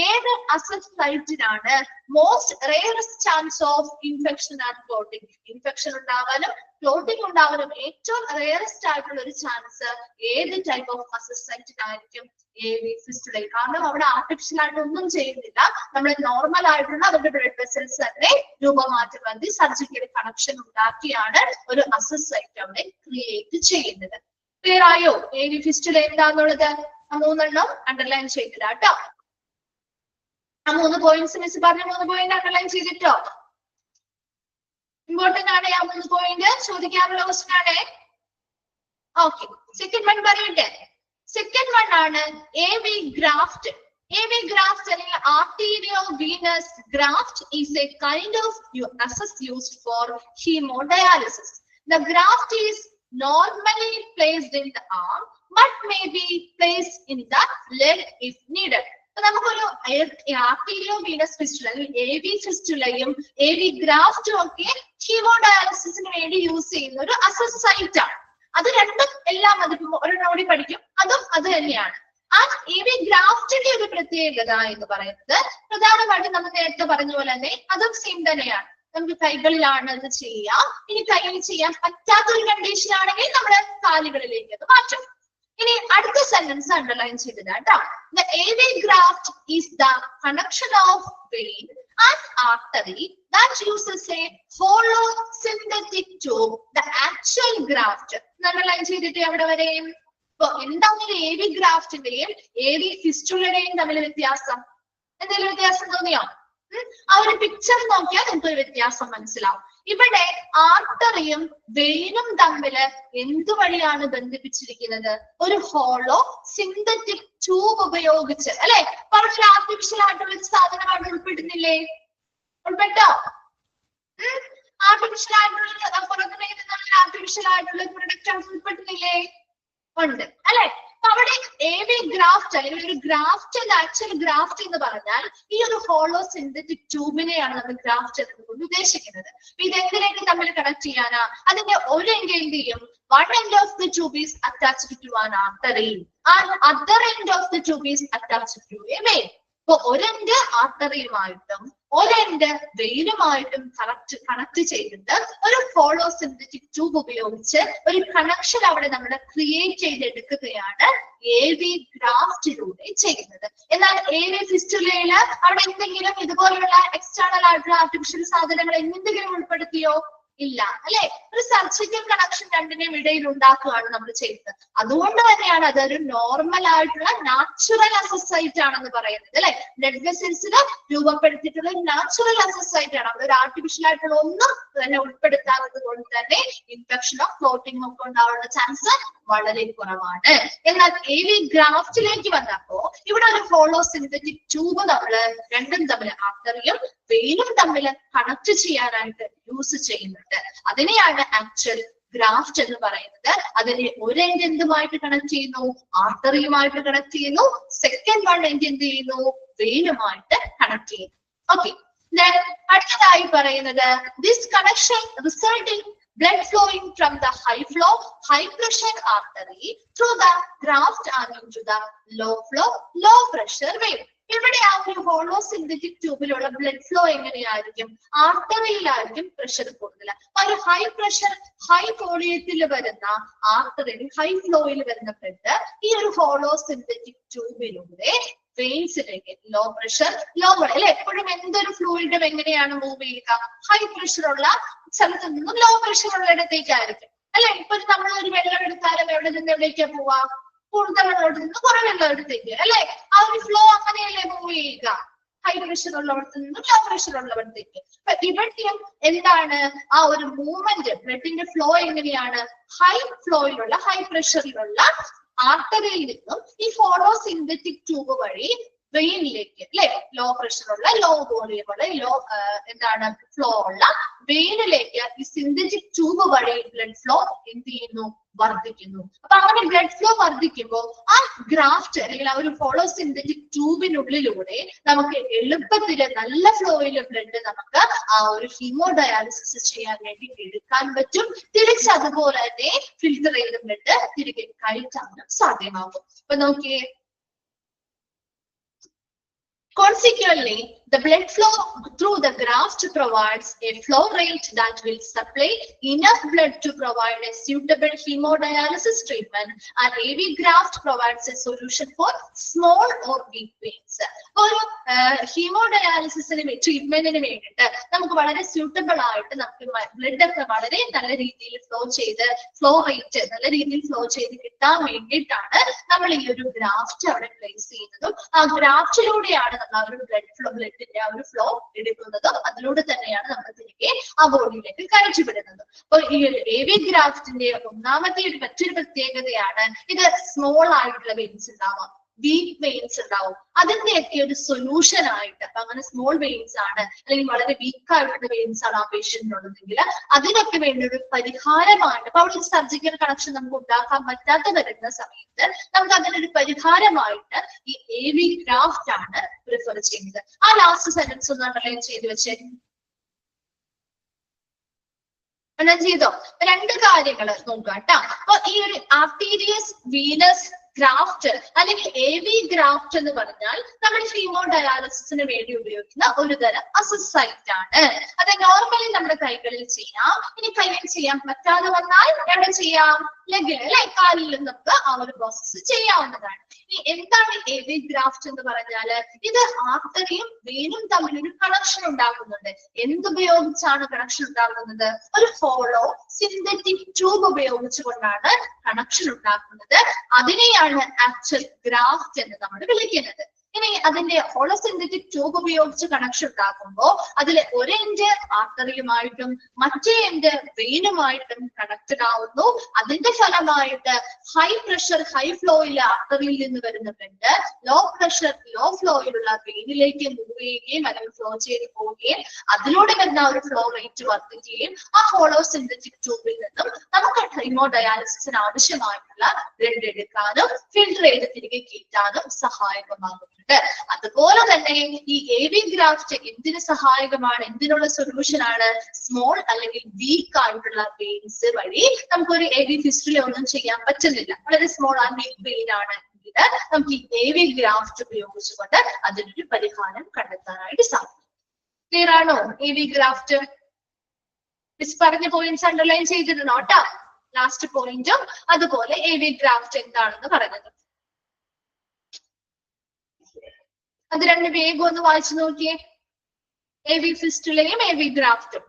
ഏത് അസിസ് സൈറ്റിനാണ് most rarest chance of infection and clotting? Infection ഉണ്ടാവാനും ക്ലോട്ടിംഗ് ഉണ്ടാവാനും ഏറ്റവും റെയറസ്റ്റ് ആയിട്ടുള്ള ഒരു ചാൻസ് ഏത് ടൈപ്പ് ഓഫ് അസിസ് സൈറ്റിനായിരിക്കും? AV fistula. കാരണം അവിടെ ആർട്ടിഫിഷ്യൽ ആയിട്ട് ഒന്നും ചെയ്യുന്നില്ല, നമ്മൾ നോർമൽ ആയിട്ടുള്ള അവരുടെ ബ്ലഡ് വെസൽസ് തന്നെ രൂപമാറ്റം വരുത്തി സർജിക്കൽ കണക്ഷൻ ഉണ്ടാക്കിയാണ് ഒരു അസിസ് സൈറ്റ് അവിടെ ക്രിയേറ്റ് ചെയ്യുന്നത്. ക്ലിയർ ആയോ? AV ഫിസ്റ്റുല എന്താന്നുള്ളത് മൂന്നെണ്ണം അണ്ടർലൈൻ ചെയ്തില്ല കേട്ടോ. ആ 3 പോയിന്റ്സ് മിസ് പറഞ്ഞ 3 പോയിന്റ് അണ്ടർലൈൻ ചെയ്തിട്ടോ? ഇമ്പോർട്ടന്റ് ആണ് ആ 3 പോയിന്റ്, ചോദിക്കാറുള്ള ക്വസ്റ്റ്യൻ ആണ്. ഓക്കെ, സെക്കൻഡ് വൺ പറയട്ടെ. സെക്കൻഡ് വൺ ആണ് AV ഗ്രാഫ്റ്റ്. AV ഗ്രാഫ്റ്റ് അല്ലെങ്കിൽ arteriovenous graft is a kind of access used for hemodialysis. The graft is normally placed in the arm but may be placed in the leg if needed. നമുക്കൊരു ആർട്ടീരിയോ വീനസ് ഫിസ്റ്റുല അല്ലെങ്കിൽ AV ഫിസ്റ്റുലയും AV ഗ്രാഫ്റ്റും ഒക്കെ ഹീമോഡയാലിസിസിന് വേണ്ടി യൂസ് ചെയ്യുന്ന ഒരു അസസ് സൈറ്റ് ആണ്. അത് രണ്ടും എല്ലാം അതിപ്പോ ഒരെണ്ണോടി പഠിക്കും, അതും അത് തന്നെയാണ്. ആ AV ഗ്രാഫ്റ്റിന്റെ ഒരു പ്രത്യേകത എന്ന് പറയുന്നത് പ്രധാനമായിട്ടും നമ്മൾ നേരത്തെ പറഞ്ഞ പോലെ തന്നെ അതും സെയിം തന്നെയാണ്. നമുക്ക് കൈകളിലാണ് അത് ചെയ്യാം. ഇനി കയ്യിൽ ചെയ്യാൻ പറ്റാത്തൊരു കണ്ടീഷൻ ആണെങ്കിൽ നമ്മുടെ കാലുകളിലേക്ക് അത് മാറ്റും. ഇനി അടുത്ത സെന്റൻസ് അണ്ടർലൈൻ ചെയ്തത് കേട്ടോ. The AV graft is the connection of vein and artery that uses a hollow synthetic tube. The actual graft underline ചെയ്തിട്ട് അവിടെ വരെയും. അപ്പൊ എന്താണ് AV ഗ്രാഫ്റ്റിന്റെയും AV ഫിസ്റ്റുലയുടെയും തമ്മിൽ വ്യത്യാസം? എന്തെങ്കിലും വ്യത്യാസം തോന്നിയോ? ആ ഒരു പിക്ചർ നോക്കിയാൽ നിങ്ങൾക്ക് ഒരു വ്യത്യാസം മനസ്സിലാവും. ഇവിടെ ആർട്ടറിയും വെയിനും തമ്മില് എന്ത് വഴിയാണ് ബന്ധിപ്പിച്ചിരിക്കുന്നത്? ഒരു ഹോളോ സിന്തറ്റിക് ട്യൂബ് ഉപയോഗിച്ച്, അല്ലെ? വളരെ ആർട്ടിഫിഷ്യൽ ആയിട്ടുള്ള സാധനം അവിടെ ഉൾപ്പെടുന്നില്ലേ? ഉൾപ്പെട്ടോ? ആർട്ടിഫിഷ്യൽ ആയിട്ടുള്ള പുറത്തുനിന്ന് ആർട്ടിഫിഷ്യൽ ആയിട്ടുള്ള പ്രൊഡക്റ്റ് ഉൾപ്പെടുന്നില്ലേ? ഉണ്ട്, അല്ലെ? അവിടെ AV ഗ്രാഫ്റ്റ് അല്ലെങ്കിൽ ഒരു ഗ്രാഫ്റ്റ്, ആക്ച്വൽ ഗ്രാഫ്റ്റ് എന്ന് പറഞ്ഞാൽ ഈ ഒരു ഹോളോ സിന്തറ്റിക് ട്യൂബിനെയാണ് നമ്മൾ ഗ്രാഫ്റ്റ് എന്നതുകൊണ്ട് ഉദ്ദേശിക്കുന്നത്. ഇത് എന്തിലേക്ക് തമ്മിൽ കണക്ട് ചെയ്യാനാ? അതിന്റെ ഒരു എൻഡ് എന്ത് ചെയ്യും? one end of the tube is attached to an artery and other end of the tube is attached to a vein. അപ്പൊ ഒരെണ്ട് ആർട്ടറിയുമായിട്ടും ഒരെണ്ട് വെയിനുമായിട്ടും കണക്ട് ചെയ്തിട്ട് ഒരു ഹോളോ സിന്തറ്റിക് ട്യൂബ് ഉപയോഗിച്ച് ഒരു കണക്ഷൻ അവിടെ നമ്മൾ ക്രിയേറ്റ് ചെയ്തെടുക്കുകയാണ് AV ഗ്രാഫ്റ്റിലൂടെ ചെയ്യുന്നത്. എന്നാൽ AV ഫിസ്റ്റുലയിൽ അവിടെ എന്തെങ്കിലും ഇതുപോലുള്ള എക്സ്റ്റേണൽ ആയിട്ടുള്ള ആർട്ടിഫിഷ്യൽ സാധനങ്ങൾ എന്തെങ്കിലും ഉൾപ്പെടുത്തിയോ? ഇല്ല, അല്ലെ? ഒരു സർജിക്കൽ കണക്ഷൻ രണ്ടിനെയും ഇടയിൽ ഉണ്ടാക്കുകയാണ് നമ്മൾ ചെയ്യുന്നത്. അതുകൊണ്ട് തന്നെയാണ് അതൊരു നോർമൽ ആയിട്ടുള്ള നാച്ചുറൽ അസസ് സൈറ്റ് ആണെന്ന് പറയുന്നത്, അല്ലെ? ബ്ലഡ് വെസൽസിൽ രൂപപ്പെടുത്തിയിട്ടുള്ള ഒരു നാച്ചുറൽ അസസ് സൈറ്റ് ആണ്. അവിടെ ഒരു ആർട്ടിഫിഷ്യൽ ആയിട്ടുള്ള ഒന്നും തന്നെ ഉൾപ്പെടുത്താത്തത് കൊണ്ട് തന്നെ ഇൻഫെക്ഷനോ ക്ലോട്ടിങ്ങോ ഒക്കെ ഉണ്ടാവാനുള്ള ചാൻസ് വളരെ കുറവാണ്. എന്നാൽ AV ഗ്രാഫ്റ്റിലേക്ക് വന്നപ്പോ ഇവിടെ ഒരു ഹോളോ സിന്തറ്റിക് ട്യൂബ് നമ്മള് രണ്ടും തമ്മിൽ ആർട്ടറിയും വെയിനും തമ്മിൽ കണക്ട് ചെയ്യാനായിട്ട് യൂസ് ചെയ്യുന്നുണ്ട്. അതിനെയാണ് ആക്ച്വൽ ഗ്രാഫ്റ്റ് എന്ന് പറയുന്നത്. അതിനെ ഒരു എൻഡ് എന്തുമായിട്ട് കണക്ട് ചെയ്യുന്നു? ആർട്ടറിയുമായിട്ട് കണക്ട് ചെയ്യുന്നു. സെക്കൻഡ് വൺ എൻഡ് എന്ത് ചെയ്യുന്നു? വെയിനുമായിട്ട് കണക്ട് ചെയ്യുന്നു. ഓക്കെ, അടുത്തതായി പറയുന്നത് this connection resulting blood flowing from the high pressure artery through the graft and into the low pressure vein. ഇവിടെ ആ ഒരു ഹോളോ സിന്തറ്റിക് ട്യൂബിലുള്ള ബ്ലഡ് ഫ്ലോ എങ്ങനെയായിരിക്കും? ആർട്ടറിയിലായിരിക്കും പ്രഷർ കൂടുതൽ. ഒരു ഹൈ പ്രഷർ ഹൈ വോളിയത്തിൽ വരുന്ന ആർട്ടറിയിൽ ഹൈ ഫ്ലോയിൽ വരുന്ന ബ്ലഡ് ഈ ഒരു ഹോളോ സിന്തറ്റിക് ട്യൂബിലൂടെ വെയിൻസിലേക്ക് ലോ പ്രഷർ അല്ലെ? എപ്പോഴും എന്തൊരു ഫ്ലൂയിഡും എങ്ങനെയാണ് മൂവ് ചെയ്യുക? ഹൈ പ്രഷർ ഉള്ള സ്ഥലത്ത് നിന്നും ലോ പ്രഷർ ഉള്ള ഇടത്തേക്കായിരിക്കും, അല്ലെ? ഇപ്പൊ നമ്മൾ ഒരു വെള്ളം എടുത്താലും എവിടെ നിന്ന് എവിടേക്കാ പോവാ? കൂടുതൽ വെള്ളത്തിൽ നിന്ന് കുറെ വെള്ളമെടുത്തേക്ക്, അല്ലെ? ആ ഒരു ഫ്ലോ അങ്ങനെയല്ലേ മൂവ് ചെയ്യുക? ഹൈ പ്രഷർ ഉള്ളവിടത്ത് നിന്നും ലോ പ്രഷർ ഉള്ളവിടത്തേക്ക്. അപ്പൊ ഇവിടെയും എന്താണ് ആ ഒരു മൂവ്മെന്റ്? ബ്ലഡിന്റെ ഫ്ലോ എങ്ങനെയാണ്? ഹൈ ഫ്ലോയിലുള്ള ഹൈ പ്രഷറിലുള്ള ആർട്ടറിയിൽ നിന്നും ഈ ഹോളോ സിന്തറ്റിക് ട്യൂബ് വഴി വെയിനിലേക്ക്, അല്ലെ? ലോ പ്രഷറുള്ള ലോ വോളിയമുള്ള എന്താണ് ഫ്ലോ ഉള്ള വെയിനിലേക്ക് ഈ സിന്തറ്റിക് ട്യൂബ് വഴി ബ്ലഡ് ഫ്ലോ എന്ത് ചെയ്യുന്നു, വർദ്ധിക്കുന്നു. അപ്പൊ അങ്ങനെ ബ്ലഡ് ഫ്ലോ വർദ്ധിക്കുമ്പോൾ ആ ഗ്രാഫ്റ്റ് അല്ലെങ്കിൽ ആ ഒരു ഹോളോ സിന്തറ്റിക് ട്യൂബിനുള്ളിലൂടെ നമുക്ക് എളുപ്പത്തിൽ നല്ല ഫ്ലോയില് ബ്ലഡ് നമുക്ക് ആ ഒരു ഹീമോഡയാലിസിസ് ചെയ്യാൻ വേണ്ടി എടുക്കാൻ പറ്റും. തിരിച്ച് അതുപോലെ തന്നെ ഫിൽറ്റർ ചെയ്ത ബ്ലഡ് തിരികെ കയറ്റാനും സാധ്യമാകും. അപ്പൊ നോക്കിയേ, consequently, the blood flow through the graft provides a flow rate that will supply enough blood to provide a suitable hemodialysis treatment, and AV graft provides a solution for small or weak veins. ഒരു ഹീമോഡയാലിസിസിന് ട്രീറ്റ്മെന്റിന് വേണ്ടിയിട്ട് നമുക്ക് വളരെ സ്യൂട്ടബിൾ ആയിട്ട് നമുക്ക് ബ്ലഡ് ഒക്കെ വളരെ നല്ല രീതിയിൽ ഫ്ലോ റേറ്റ് നല്ല രീതിയിൽ ഫ്ലോ ചെയ്ത് കിട്ടാൻ വേണ്ടിയിട്ടാണ് നമ്മൾ ഈ ഒരു ഗ്രാഫ്റ്റ് അവിടെ പ്ലേസ് ചെയ്യുന്നതും ആ ഗ്രാഫ്റ്റിലൂടെയാണ് നമ്മൾ ആ ഒരു ബ്ലഡിന്റെ ആ ഒരു ഫ്ലോ എടുക്കുന്നതും അതിലൂടെ തന്നെയാണ് നമ്മൾ തിരികെ ആ ബോഡിയിലേക്ക് കയറ്റിവിടുന്നത്. അപ്പൊ ഈ ഒരു AV ഗ്രാഫ്റ്റിന്റെ ഒന്നാമത്തെ മറ്റൊരു പ്രത്യേകതയാണ് ഇത് സ്മോൾ ആയിട്ടുള്ള വെയിൻസ് ഉണ്ടാവാം, വീക്ക് വെയിൻസ് ഉണ്ടാവും. അതിന്റെയൊക്കെ ഒരു സൊല്യൂഷൻ ആയിട്ട്, അപ്പൊ അങ്ങനെ സ്മോൾ വെയിൻസ് ആണ് അല്ലെങ്കിൽ വളരെ വീക്ക് ആയിട്ടുള്ള വെയിൻസ് ആണ് ആ പേഷ്യന്റിനുള്ളതെങ്കിൽ അതിനൊക്കെ വേണ്ടി ഒരു പരിഹാരമായിട്ട്, അപ്പൊ അവിടെ ഒരു സർജിക്കൽ കണക്ഷൻ നമുക്ക് ഉണ്ടാക്കാൻ പറ്റാത്ത വരുന്ന സമയത്ത് നമുക്ക് അതിനൊരു പരിഹാരമായിട്ട് ഈ AV ഗ്രാഫ്റ്റ് ആണ് പ്രിഫർ ചെയ്യുന്നത്. ആ ലാസ്റ്റ് സെന്റൻസ് ഒന്ന് അണ്ടർലൈൻ ചെയ്ത് വെച്ചേ. ചെയ്തോ? രണ്ട് കാര്യങ്ങൾ നോക്കുക കേട്ടോ. അപ്പൊ ഈ ഒരു ആർട്ടീരിയസ് വീനസ് ഗ്രാഫ്റ്റ് അല്ലെങ്കിൽ AV ഗ്രാഫ്റ്റ് എന്ന് പറഞ്ഞാൽ നമ്മൾ ഹീമോഡയാലിസിസിന് വേണ്ടി ഉപയോഗിക്കുന്ന ഒരു തരം അസിസൈറ്റ് ആണ്. അത് നോർമലി നമ്മുടെ കൈകളിൽ ചെയ്യാം. ഇനി കൈകളിൽ ചെയ്യാൻ പറ്റാതെ വന്നാൽ എവിടെ ചെയ്യാം? ലെഗിൽ അല്ലെ, കാലിൽ നമുക്ക് ആ ഒരു പ്രോസസ്സ് ചെയ്യാവുന്നതാണ്. ഇനി എന്താണ് AV ഗ്രാഫ്റ്റ് എന്ന് പറഞ്ഞാല്? ഇത് ആർട്ടറിയും വെയിനും തമ്മിൽ ഒരു കണക്ഷൻ ഉണ്ടാക്കുന്നുണ്ട്. എന്തുപയോഗിച്ചാണ് കണക്ഷൻ ഉണ്ടാക്കുന്നത്? ഒരു ഹോളോ സിന്തറ്റിക് ട്യൂബ് ഉപയോഗിച്ചുകൊണ്ടാണ് കണക്ഷൻ ഉണ്ടാക്കുന്നത്. അതിനെയാണ് ആക്ച്വൽ ഗ്രാഫ്റ്റ് എന്ന് നമ്മൾ വിളിക്കുന്നത്. ഇനി അതിന്റെ ഹോളോ സിന്തറ്റിക് ട്യൂബ് ഉപയോഗിച്ച് കണക്ഷൻ ഉണ്ടാക്കുമ്പോൾ അതിൽ ഒരു എൻഡ് ആർട്ടറിയുമായിട്ടും മറ്റേ എൻഡ് വെയിനുമായിട്ടും കണക്റ്റഡ് ആവുന്നു. അതിന്റെ ഫലമായിട്ട് ഹൈ പ്രഷർ ഹൈ ഫ്ലോയിലെ ആർട്ടറിയിൽ നിന്ന് വരുന്ന ബ്ലഡ് ലോ പ്രഷർ ലോ ഫ്ലോയിലുള്ള വെയിനിലേക്ക് മൂവ് ചെയ്യുകയും അല്ലെങ്കിൽ ഫ്ലോ ചെയ്ത് പോവുകയും അതിലൂടെ വരുന്ന ഒരു ഫ്ലോ റേറ്റ് വർദ്ധിക്കുകയും ആ ഹോളോ സിന്തറ്റിക് ട്യൂബിൽ നിന്നും നമുക്ക് ഹീമോഡയാലിസിസിന് ആവശ്യമായിട്ടുള്ള ബ്ലഡ് എടുക്കാനും ഫിൽട്ടർ ചെയ്ത് തിരികെ കയറ്റാനും സഹായകമാകുന്നുണ്ട്. അതുപോലെ തന്നെ ഈ AV ഗ്രാഫ്റ്റ് എന്തിന് സഹായകമാണ്, എന്തിനുള്ള സൊല്യൂഷൻ ആണ്? സ്മോൾ അല്ലെങ്കിൽ വീക്ക് ആയിട്ടുള്ള വെയിൻസ് വഴി നമുക്കൊരു AV ഫിസ്റ്റുല ഒന്നും ചെയ്യാൻ പറ്റുന്നില്ല, വളരെ സ്മോൾ ആൻഡ് വീക്ക് വെയിൻ ആണ്. നമുക്ക് ഈ AV ഗ്രാഫ്റ്റ് ഉപയോഗിച്ചുകൊണ്ട് അതിനൊരു പരിഹാരം കണ്ടെത്താനായിട്ട് സാധിക്കും. ക്ലിയർ ആണോ? AV ഗ്രാഫ്റ്റ് മിസ് പറഞ്ഞ പോയിന്റ്സ് അണ്ടർലൈൻ ചെയ്തിട്ടുണ്ടോ കേട്ടോ? ലാസ്റ്റ് പോയിന്റും അതുപോലെ AV ഗ്രാഫ്റ്റ് എന്താണെന്ന് പറയുന്നത്. അത് രണ്ട് വേഗം ഒന്ന് വായിച്ചു നോക്കിയേ. AV ഫിസ്റ്റുലയും AV ഗ്രാഫ്റ്റും.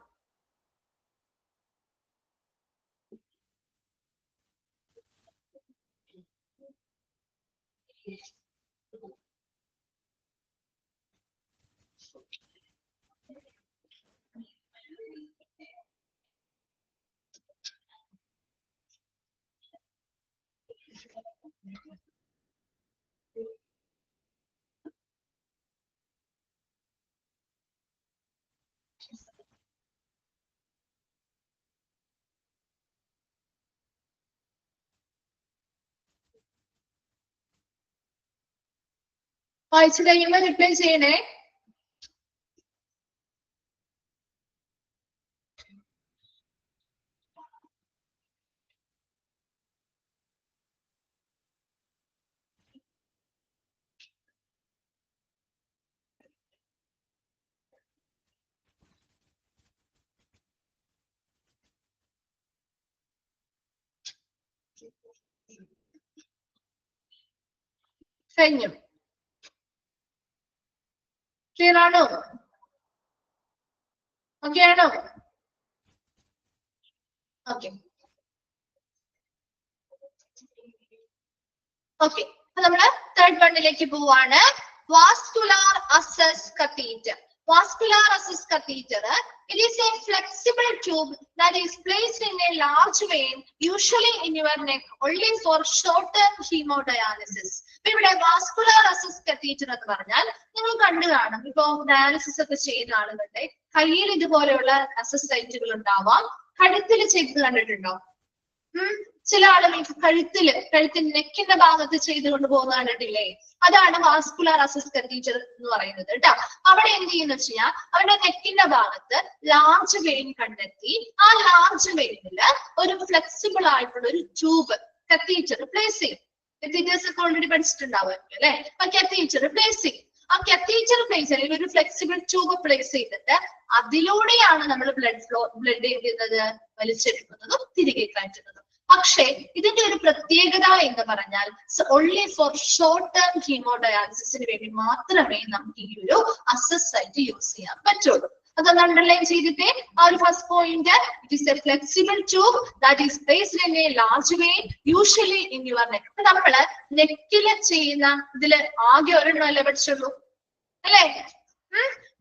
വായിച്ചു കഴിയുമ്പോൾ റിപ്ലൈ ചെയ്യണേ. കഴിഞ്ഞു. ക്ലിയർ ആണോ? ഓക്കെ ആണോ? ഓക്കെ ഓക്കെ അപ്പൊ നമ്മള് തേർഡ് വണ്ണിലേക്ക് പോവാണ്. Vascular access catheter. Vascular access catheter, it is a flexible tube that is placed in a large vein, usually in your neck, only for short-term hemodialysis. ഇവിടെ വാസ്കുലാർ അസസ് കത്തീറ്റർ എന്ന് പറഞ്ഞാൽ നിങ്ങൾ കണ്ടു കാണും, ഇപ്പൊ ഡയാലിസിസ് ഒക്കെ ചെയ്യുന്ന ആളുകളുടെ കയ്യിൽ ഇതുപോലെയുള്ള അസസ് സൈറ്റുകൾ ഉണ്ടാവാം. കഴുത്തിൽ ചെയ്ത് കണ്ടിട്ടുണ്ടോ? ചില ആളുകൾക്ക് കഴുത്തിന്റെ നെക്കിന്റെ ഭാഗത്ത് ചെയ്തുകൊണ്ട് പോകുന്ന കണ്ടിട്ടില്ലേ? അതാണ് വാസ്കുലർ അസസ് കത്തീറ്റർ എന്ന് പറയുന്നത് കേട്ടോ. അവിടെ എന്ത് ചെയ്യുന്ന വെച്ച് കഴിഞ്ഞാൽ അവരുടെ നെക്കിന്റെ ഭാഗത്ത് ലാർജ് വെയിൻ കണ്ടെത്തി ആ ലാർജ് വെയിനില് ഒരു ഫ്ലെക്സിബിൾ ആയിട്ടുള്ള ഒരു ട്യൂബ് കത്തീറ്റർ പ്ലേസ് ചെയ്യും. കത്തീറ്റേഴ്സ് ഒക്കെ ഓൾറെഡി പഠിച്ചിട്ടുണ്ടാവുമായിരിക്കും അല്ലെ? ആ കത്തീറ്റർ പ്ലേസ് ചെയ്യും. ആ കത്തീറ്റർ പ്ലേസ് അല്ലെങ്കിൽ ഒരു ഫ്ലെക്സിബിൾ ട്യൂബ് പ്ലേസ് ചെയ്തിട്ട് അതിലൂടെയാണ് നമ്മൾ ബ്ലഡ് എന്ത് ചെയ്യുന്നത്, വലിച്ചെടുക്കുന്നതും തിരികെ കയറ്റുന്നതും. പക്ഷേ ഇതിന്റെ ഒരു പ്രത്യേകത എന്ന് പറഞ്ഞാൽ ഓൺലി ഫോർ ഷോർട്ട് ടേം ഹീമോഡയാലിസിസിന് വേണ്ടി മാത്രമേ നമുക്ക് ഈ ഒരു അസസ് സൈറ്റ് യൂസ് ചെയ്യാൻ പറ്റുള്ളൂ. അതൊന്ന് അണ്ടർലൈൻ ചെയ്തിട്ടേ. ആ ഒരു first point, it is a flexible tube that is placed in a large vein usually in your neck. നമ്മള് നെക്കില് ചെയ്യുന്ന ഇതില് ആകെ ഒരെണ്ണമല്ലേ പഠിച്ചുള്ളൂ അല്ലെ?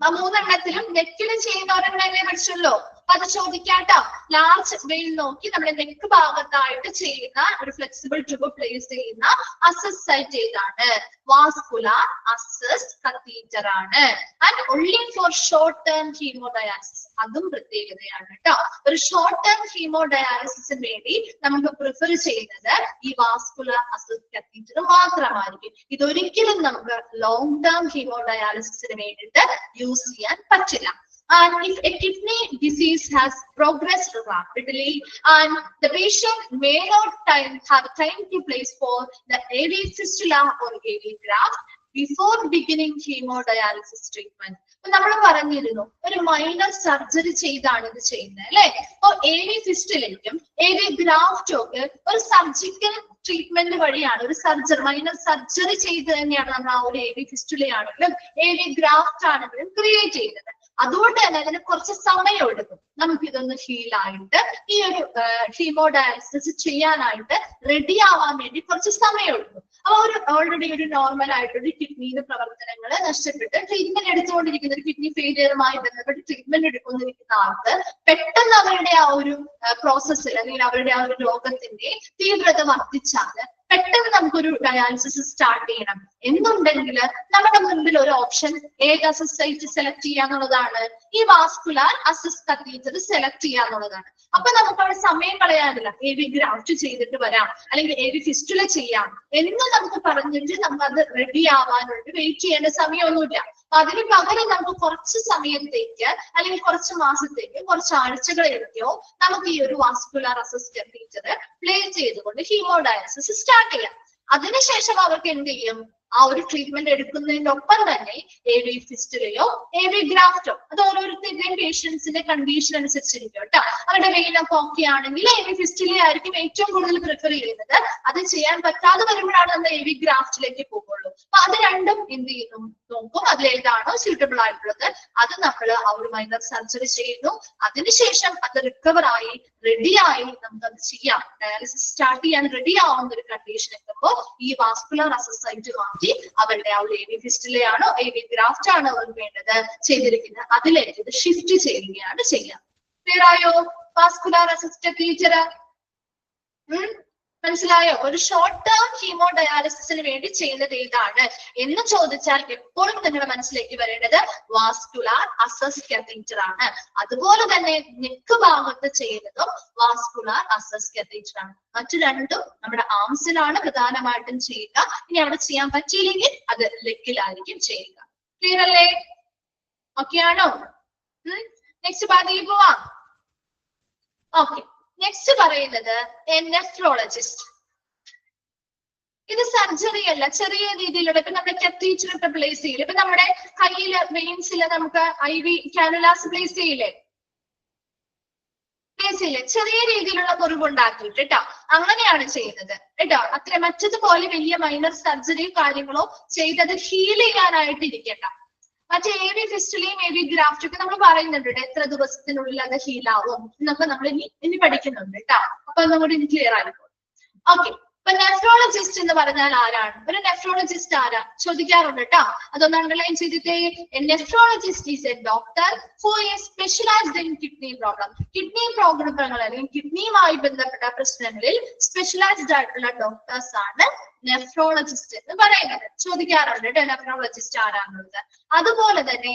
ആ മൂന്നെണ്ണത്തിലും നെക്കില് ചെയ്യുന്ന ഒരെണ്ണമല്ലേ പഠിച്ചുള്ളൂ. അത് ചോദിക്കാട്ടോ. ലാർജ് വെയിൻ നോക്കി നമ്മുടെ നെക്ക് ഭാഗത്തായിട്ട് ചെയ്യുന്ന ഒരു ഫ്ലെക്സിബിൾ ട്യൂബ് പ്ലേസ് ചെയ്യുന്ന അസസ് സൈറ്റ് ഏതാണ്? വാസ്കുലർ അസസ് കത്തീറ്റർ ആണ്. And only for short term haemodialysis. അതും പ്രത്യേകതയാണ് കേട്ടോ. ഒരു ഷോർട്ട് ടേം ഹീമോഡയാലിസിസിന് വേണ്ടി നമുക്ക് പ്രിഫർ ചെയ്യുന്നത് ഈ വാസ്കുലർ അസസ് കത്തീറ്റർ മാത്രമായിരിക്കും. ഇതൊരിക്കലും നമുക്ക് ലോങ് ടേം ഹീമോഡയാലിസിസിന് വേണ്ടിയിട്ട് യൂസ് ചെയ്യാൻ പറ്റില്ല. And if a kidney disease has progressed rapidly and the patient may not have time to place for the AV fistula or AV graft before beginning hemodialysis treatment. നമ്മൾ പറഞ്ഞിരുന്നു ഒരു മൈനർ സർജറി ചെയ്താണ് ഇത് ചെയ്യുന്നത് അല്ലെ? അപ്പൊ AV ഫിസ്റ്റുലയ്ക്കും AV ഗ്രാഫ്റ്റും ഒക്കെ ഒരു സർജിക്കൽ ട്രീറ്റ്മെന്റ് വഴിയാണ്, ഒരു മൈനർ സർജറി ചെയ്ത് തന്നെയാണ് നമ്മൾ ആ ഒരു AV ഫിസ്റ്റുലയാണെങ്കിലും AV ഗ്രാഫ്റ്റ് ആണെങ്കിലും ക്രിയേറ്റ് ചെയ്തത്. അതുകൊണ്ട് തന്നെ അതിന് കുറച്ച് സമയം എടുക്കും നമുക്ക് ഇതൊന്ന് ഹീലായിട്ട് ഈ ഒരു ഹീമോഡയാലിസിസ് ചെയ്യാനായിട്ട് റെഡി ആവാൻ വേണ്ടി കുറച്ച് സമയം എടുക്കും. അപ്പൊ ഒരു ഓൾറെഡി ഒരു നോർമൽ ആയിട്ടൊരു കിഡ്നിയുടെ പ്രവർത്തനങ്ങൾ നഷ്ടപ്പെട്ട് ട്രീറ്റ്മെന്റ് എടുത്തുകൊണ്ടിരിക്കുന്ന ഒരു കിഡ്നി ഫെയിലിയറുമായി ബന്ധപ്പെട്ട് ട്രീറ്റ്മെന്റ് എടുക്കൊണ്ടിരിക്കുന്ന ആൾക്ക് പെട്ടെന്ന് അവരുടെ ആ ഒരു പ്രോസസ്സിൽ അല്ലെങ്കിൽ അവരുടെ ആ ഒരു രോഗത്തിന്റെ തീവ്രത വർദ്ധിച്ചാല് പെട്ടെന്ന് നമുക്കൊരു ഡയാലിസിസ് സ്റ്റാർട്ട് ചെയ്യണം എന്നുണ്ടെങ്കിൽ നമ്മുടെ മുൻപിൽ ഒരു ഓപ്ഷൻ ഏത് അസസ് സൈറ്റ് സെലക്ട് ചെയ്യാന്നുള്ളതാണ്, ഈ വാസ്കുലർ അസസ് കത്തീറ്റർ സെലക്ട് ചെയ്യാന്നുള്ളതാണ്. അപ്പൊ നമുക്ക് അവിടെ സമയം കളയാനില്ല. AV ഗ്രാഫ്റ്റ് ചെയ്തിട്ട് വരാം അല്ലെങ്കിൽ AV ഫിസ്റ്റുല ചെയ്യാം എന്ന് നമുക്ക് പറഞ്ഞിട്ട് നമുക്ക് അത് റെഡി ആവാനായിട്ട് വെയിറ്റ് ചെയ്യേണ്ട സമയമൊന്നുമില്ല. അതിന് പകരം നമുക്ക് കുറച്ച് സമയത്തേക്ക് അല്ലെങ്കിൽ കുറച്ച് മാസത്തേക്ക് കുറച്ച് ആഴ്ചകളിലേക്കോ നമുക്ക് ഈ ഒരു വാസ്കുലർ അസസ് കത്തീറ്റർ പ്ലേസ് ചെയ്തുകൊണ്ട് ഹീമോഡയാലിസിസ് സ്റ്റാർട്ട് ചെയ്യാം. അതിനുശേഷം അവർക്ക് എന്ത് ചെയ്യും, ആ ഒരു ട്രീറ്റ്മെന്റ് എടുക്കുന്നതിനൊപ്പം തന്നെ AV ഫിസ്റ്റുലയോ AV ഗ്രാഫ്റ്റോ അത് ഓരോരുത്തരുടെയും പേഷ്യൻസിന്റെ കണ്ടീഷൻ അനുസരിച്ചിരിക്കും കേട്ടോ. അവരുടെ വെയിനൊക്കെ ഓക്കെ ആണെങ്കിൽ AV ഫിസ്റ്റുല ആയിരിക്കും ഏറ്റവും കൂടുതൽ പ്രിഫർ ചെയ്യുന്നത്. അത് ചെയ്യാൻ പറ്റാതെ വരുമ്പോഴാണ് നമ്മൾ AV ഗ്രാഫ്റ്റിലേക്ക് പോകുള്ളൂ. അപ്പൊ അത് രണ്ടും എന്ത് ചെയ്യുന്നു നോക്കും, അതിലേതാണോ സ്യൂട്ടബിൾ ആയിട്ടുള്ളത് അത് നമ്മൾ ആ ഒരു മൈനർ സർജറി ചെയ്യുന്നു. അതിനുശേഷം അത് റിക്കവർ ആയി റെഡിയായി നമുക്ക് അത് ചെയ്യാം. ഡയാലിസിസ് സ്റ്റാർട്ട് ചെയ്യാൻ റെഡി ആവുന്ന ഒരു കണ്ടീഷൻ എത്തുമ്പോൾ ഈ വാസ്കുലർ അസസ് സൈറ്റ് മാറ്റി അവരുടെ ആ ഒരു AV ഫിസ്റ്റുലയാണോ AV ഗ്രാഫ്റ്റ് ആണോ അവർക്ക് വേണ്ടത് ചെയ്തിരിക്കുന്നത് അതിലേക്ക് ഇത് ഷിഫ്റ്റ് ചെയ്യുകയാണ് ചെയ്യുക. ക്ലിയർ ആയോ? വാസ്കുലർ അസസ് കത്തീറ്റർ മനസ്സിലായോ? ഒരു ഷോർട്ട് ടേം ഹീമോഡയാലിസിസിന് വേണ്ടി ചെയ്യുന്നത് ഏതാണ് എന്ന് ചോദിച്ചാൽ എപ്പോഴും നിങ്ങളുടെ മനസ്സിലേക്ക് വരേണ്ടത് വാസ്കുലർ അസസ് കത്തീറ്റർ ആണ്. അതുപോലെ തന്നെ നെക്ക് ഭാഗത്ത് ചെയ്യുന്നതും വാസ്കുലർ അസസ് കത്തീറ്റർ ആണ്. മറ്റു രണ്ടും നമ്മുടെ ആംസിലാണ് പ്രധാനമായിട്ടും ചെയ്യുക. ഇനി അവിടെ ചെയ്യാൻ പറ്റിയില്ലെങ്കിൽ അത് ലെഗിലായിരിക്കും ചെയ്യുക. ക്ലിയർ അല്ലേ? ഓക്കെ ആണോ? നെക്സ്റ്റ് ഭാഗത്തേക്ക് പോവാം. ഓക്കെ, നെക്സ്റ്റ് പറയുന്നത് നെഫ്രോളജിസ്റ്റ്. ഇത് സർജറി അല്ല, ചെറിയ രീതിയിലുള്ള ഇപ്പൊ നമ്മുടെ കത്തീറ്റർ ഒക്കെ പ്ലേസ് ചെയ്യില്ല. ഇപ്പൊ നമ്മുടെ കയ്യില് വെയിൻസില് നമുക്ക് IV കാനുലാസ് പ്ലേസ് ചെയ്യില്ലേ? ചെറിയ രീതിയിലുള്ള മുറിവുണ്ടാക്കിയിട്ട് കേട്ടോ, അങ്ങനെയാണ് ചെയ്യുന്നത് കേട്ടോ. അത്ര മറ്റതുപോലെ വലിയ മൈനർ സർജറിയോ കാര്യങ്ങളോ ചെയ്തത് ഹീൽ ചെയ്യാനായിട്ട് ഇരിക്കണ്ട. മറ്റേ AV ഫിസ്റ്റുലയും AV ഗ്രാഫ്റ്റും ഒക്കെ നമ്മൾ പറയുന്നുണ്ട് എത്ര ദിവസത്തിനുള്ളിൽ അത് ഹീലാവും എന്നൊക്കെ നമ്മൾ ഇനി പഠിക്കുന്നുണ്ട് കേട്ടോ. അപ്പൊ നമ്മുടെ ഇനി ക്ലിയർ ആയിരിക്കും. ഓക്കെ, ഇപ്പൊ നെഫ്രോളജിസ്റ്റ് എന്ന് പറഞ്ഞാൽ ആരാണ്? ഒരു നെഫ്രോളജിസ്റ്റ് ആരാ ചോദിക്കാറുണ്ട് കേട്ടോ. അതൊന്ന് അണ്ടർലൈൻ ചെയ്തിട്ടേ. Nephrologist is A doctor who is specialised in kidney problem. Kidney പ്രോബ്ലങ്ങൾ അല്ലെങ്കിൽ കിഡ്നിയുമായി ബന്ധപ്പെട്ട പ്രശ്നങ്ങളിൽ സ്പെഷ്യലൈസ്ഡ് ആയിട്ടുള്ള ഡോക്ടേഴ്സ് ആണ് നെഫ്രോളജിസ്റ്റ് എന്ന് പറയുന്നത്. ചോദിക്കാറുണ്ട് കേട്ടോ നെഫ്രോളജിസ്റ്റ് ആരാന്നുള്ളത്. അതുപോലെ തന്നെ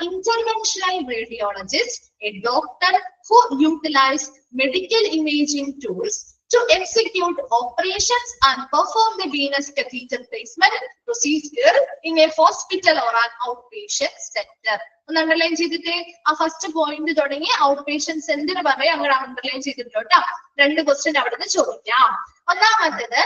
interventional radiologist, a doctor who utilise medical imaging tools to execute operations and perform the venous catheter placement procedure in a hospital or an outpatient center. ഒന്ന് അണ്ടർലൈൻ ചെയ്തിട്ട് ആ ഫസ്റ്റ് പോയിന്റ് തുടങ്ങി ഔട്ട് പേഷ്യന്റ് സെന്റർ പറയാം അങ്ങനെ അണ്ടർലൈൻ ചെയ്തിട്ടോ. 2 ക്വസ്റ്റ്യൻ അവിടുന്ന് ചോദിക്കാം. ഒന്നാമത്തേത്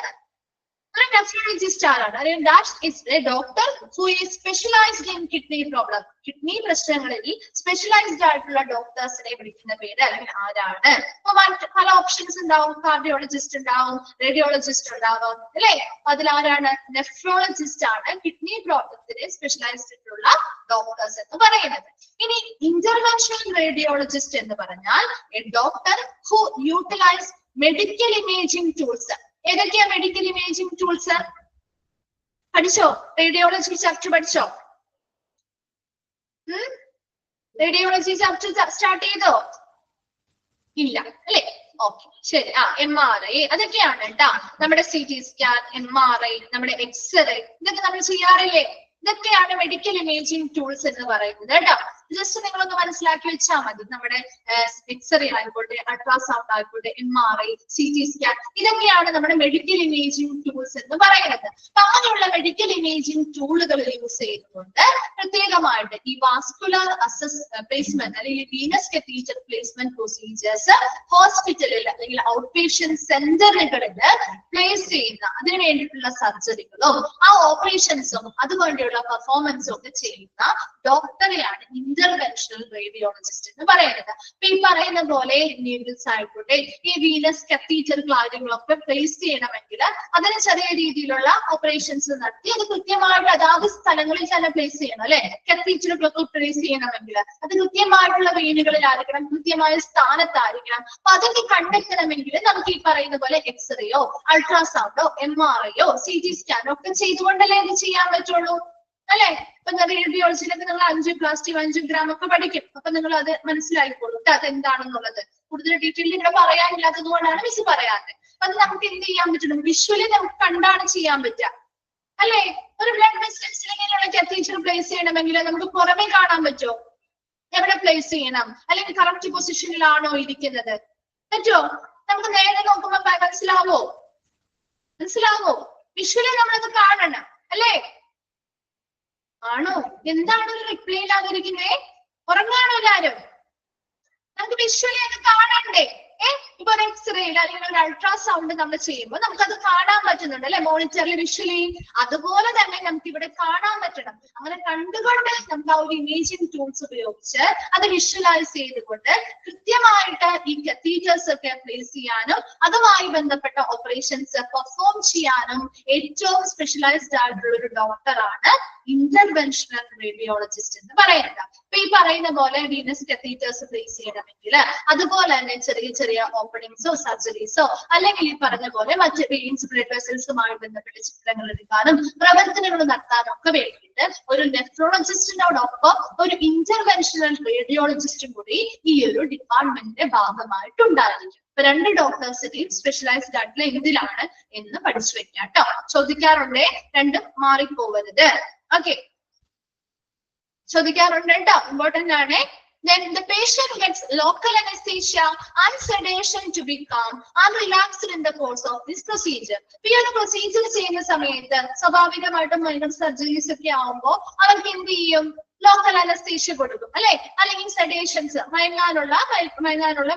ഒരു നെഫ്രോളജിസ്റ്റ് ആരാണ്? That is A doctor who is specialised in kidney problem. Kidney പ്രശ്നങ്ങളിൽ സ്പെഷ്യലൈസ്ഡ് ആയിട്ടുള്ള ഡോക്ടേഴ്സിനെ വിളിക്കുന്ന പേര് അല്ലെങ്കിൽ ആരാണ്? അപ്പൊ പല ഓപ്ഷൻസ് ഉണ്ടാവും. കാർഡിയോളജിസ്റ്റ് ഉണ്ടാവും, റേഡിയോളജിസ്റ്റ് ഉണ്ടാവും അല്ലെ. അതിൽ ആരാണ്? നെഫ്രോളജിസ്റ്റ് ആണ് കിഡ്നി പ്രോബ്ലത്തിന് സ്പെഷ്യലൈസ്ഡ് ആയിട്ടുള്ള ഡോക്ടേഴ്സ് എന്ന് പറയുന്നത്. ഇനി ഇന്റർവെൻഷണൽ റേഡിയോളജിസ്റ്റ് എന്ന് പറഞ്ഞാൽ a doctor who utilise medical imaging tools. ഏതൊക്കെയാ മെഡിക്കൽ ഇമേജിംഗ് ടൂൾസ്? പഠിച്ചോ? റേഡിയോളജി ചാപ്റ്റർ പഠിച്ചോ? റേഡിയോളജി ചാപ്റ്റർ സ്റ്റാർട്ട് ചെയ്തോ? ഇല്ല അല്ലെ? ഓക്കെ ശരി. MRI അതൊക്കെയാണ് കേട്ടാ. നമ്മുടെ CT സ്കാൻ, MRI, നമ്മുടെ എക്സ്റേ ഇതൊക്കെ നമ്മൾ ചെയ്യാറില്ലേ? ഇതൊക്കെയാണ് മെഡിക്കൽ ഇമേജിംഗ് ടൂൾസ് എന്ന് പറയുന്നത് കേട്ടോ. ജസ്റ്റ് നിങ്ങളൊന്ന് മനസ്സിലാക്കി വെച്ചാൽ മതി. നമ്മുടെ എക്സ്റേ ആയിക്കോട്ടെ, അൾട്രാസൗണ്ട് ആയിക്കോട്ടെ, MRI, CT സ്കാൻ ഇതൊക്കെയാണ് നമ്മുടെ മെഡിക്കൽ ഇമേജിംഗ് ടൂൾസ് എന്ന് പറയുന്നത്. അപ്പൊ അങ്ങനെയുള്ള മെഡിക്കൽ ഇമേജിംഗ് ടൂളുകൾ യൂസ് ചെയ്തുകൊണ്ട് പ്രത്യേകമായിട്ട് ഈ വാസ്കുലർ പ്ലേസ്മെന്റ് അല്ലെങ്കിൽ വീനസ് കത്തീറ്റർ പ്ലേസ്മെന്റ് പ്രൊസീജിയേഴ്സ് ഹോസ്പിറ്റലിൽ അല്ലെങ്കിൽ ഔട്ട് പേഷ്യന്റ് സെന്ററുകളിൽ പ്ലേസ് ചെയ്യുന്ന അതിനു വേണ്ടിയിട്ടുള്ള സർജറികളും ആ ഓപ്പറേഷൻസും അതുപോലെയുള്ള പെർഫോമൻസും ഒക്കെ ചെയ്യുന്ന ഡോക്ടറെയാണ് ഇന്റർവെൻഷണൽ റേഡിയോളജിസ്റ്റ് എന്ന് പറയുന്നത്. അപ്പൊ ഈ പറയുന്ന പോലെ നീഡിൽസ് ആയിക്കോട്ടെ, ഈ വീനസ് കത്തീറ്റർ കാര്യങ്ങളൊക്കെ പ്ലേസ് ചെയ്യണമെങ്കിൽ അതിന് ചെറിയ രീതിയിലുള്ള ഓപ്പറേഷൻസ് നടത്തി അത് കൃത്യമായിട്ട് അതാത് സ്ഥലങ്ങളിൽ തന്നെ പ്ലേസ് ചെയ്യണം അല്ലെ. കത്തീറ്ററുകളൊക്കെ പ്ലേസ് ചെയ്യണമെങ്കിൽ അത് കൃത്യമായിട്ടുള്ള വെയിനുകളിലായിരിക്കണം, കൃത്യമായ സ്ഥാനത്തായിരിക്കണം. അപ്പൊ അതൊക്കെ കണ്ടെത്തണമെങ്കിൽ നമുക്ക് ഈ പറയുന്ന പോലെ എക്സ്റേയോ, അൾട്രാസൗണ്ടോ, MRIയോ, CT സ്കാനോ ഒക്കെ ചെയ്തുകൊണ്ടല്ലേ ഇത് ചെയ്യാൻ പറ്റുള്ളൂ അല്ലെ. ഇപ്പൊ റേഡിയോളജിയിലൊക്കെ നിങ്ങൾ ആൻജിയോപ്ലാസ്റ്റി, 5 ഗ്രാം ഒക്കെ പഠിക്കും. അപ്പൊ നിങ്ങൾ അത് മനസ്സിലായിക്കോളൂ അത് എന്താണെന്നുള്ളത്. കൂടുതൽ ഡീറ്റെയിൽ ഇവിടെ പറയാനില്ലാത്തത് കൊണ്ടാണ് മിസ് പറയാറ്. അത് നമുക്ക് എന്ത് ചെയ്യാൻ പറ്റും? വിഷ്വലി നമുക്ക് കണ്ടാണ് ചെയ്യാൻ പറ്റുക അല്ലെ. ഒരു ബ്ലഡ് വെസൽസിൽ ഇങ്ങനെയുള്ള കത്തീറ്റർ പ്ലേസ് ചെയ്യണമെങ്കിൽ നമുക്ക് പുറമെ കാണാൻ പറ്റുമോ? എവിടെ പ്ലേസ് ചെയ്യണം അല്ലെങ്കിൽ കറക്റ്റ് പൊസിഷനിലാണോ ഇരിക്കുന്നത്? പറ്റുമോ? നമുക്ക് നേരെ നോക്കുമ്പോ മനസ്സിലാവോ? വിഷ്വലി നമ്മളത് കാണണം അല്ലേ? ആണോ? എന്താണ് ഒരു റിപ്ലൈ ഇല്ലാതിരിക്കുന്നേ? ഉറങ്ങാണോ എല്ലാരും? നമുക്ക് വിഷ്വലി അത് കാണണ്ടേ? ഇപ്പൊ ഒരു എക്സ്റേയിൽ അല്ലെങ്കിൽ ഒരു അൾട്രാസൗണ്ട് നമ്മൾ ചെയ്യുമ്പോൾ നമുക്കത് കാണാൻ പറ്റുന്നുണ്ട് അല്ലെ, മോണിറ്ററിൽ വിഷ്വലി. അതുപോലെ തന്നെ നമുക്ക് ഇവിടെ കാണാൻ പറ്റണം. അങ്ങനെ കണ്ടുകൊണ്ട് നമുക്ക് ആ ഒരു ഇമേജിംഗ് ടൂൾസ് ഉപയോഗിച്ച് അത് വിഷ്വലൈസ് ചെയ്തുകൊണ്ട് കൃത്യമായിട്ട് ഈ കത്തീറ്റേഴ്സ് ഒക്കെ പ്ലേസ് ചെയ്യാനും അതുമായി ബന്ധപ്പെട്ട ഓപ്പറേഷൻസ് പെർഫോം ചെയ്യാനും ഏറ്റവും സ്പെഷ്യലൈസ്ഡ് ആയിട്ടുള്ള ഒരു ഡോക്ടറാണ് ഇന്റർവെൻഷണൽ റേഡിയോളജിസ്റ്റ് എന്ന് പറയുന്നത്. അപ്പൊ ഈ പറയുന്ന പോലെ വീനസ് കത്തീറ്റേഴ്സ് പ്ലേസ് ചെയ്യണമെങ്കിൽ അതുപോലെ തന്നെ ചെറിയ ചെറിയ ഓപ്പണിങ്സോ സർജറീസോ അല്ലെങ്കിൽ ഈ പറഞ്ഞ പോലെ മറ്റ് വെയിൻസ് ബ്ലഡ് വെസൽസുമായി ബന്ധപ്പെട്ട ചിത്രങ്ങൾ എടുക്കാനും പ്രവർത്തനങ്ങൾ നടത്താനും ഒക്കെ വേണ്ടിയിട്ട് ഒരു നെഫ്രോളജിസ്റ്റിനോടൊപ്പം ഒരു ഇന്റർവെൻഷണൽ റേഡിയോളജിസ്റ്റും കൂടി ഈ ഒരു ഡിപ്പാർട്ട്മെന്റിന്റെ ഭാഗമായിട്ടുണ്ടായിരിക്കും. ഇപ്പൊ 2 ഡോക്ടേഴ്സിന്റെയും സ്പെഷ്യലൈസ്ഡ് ആയിട്ടുള്ള എന്തിലാണ് എന്ന് പഠിച്ചു വെക്കാം കേട്ടോ. ചോദിക്കാറുണ്ടേ, രണ്ടും മാറിപ്പോവരുത്. ഓക്കെ, ചോദിക്കാറുണ്ട് കേട്ടോ, ഇമ്പോർട്ടന്റ് ആണ്. Then the patient gets local anesthesia and sedation to be calm and relaxed in the course of this procedure. ഈ ഒരു പ്രൊസീജിയർ ചെയ്യുന്ന സമയത്ത് സ്വാഭാവികമായിട്ടും മൈനർ സർജറീസ് ഒക്കെ ആവുമ്പോൾ അവർക്ക് എന്ത് ചെയ്യും? ലോക്കൽ അനസ്തേഷ്യ കൊടുക്കും അല്ലെ, അല്ലെങ്കിൽ സെഡേഷൻസ് മയങ്ങാനുള്ള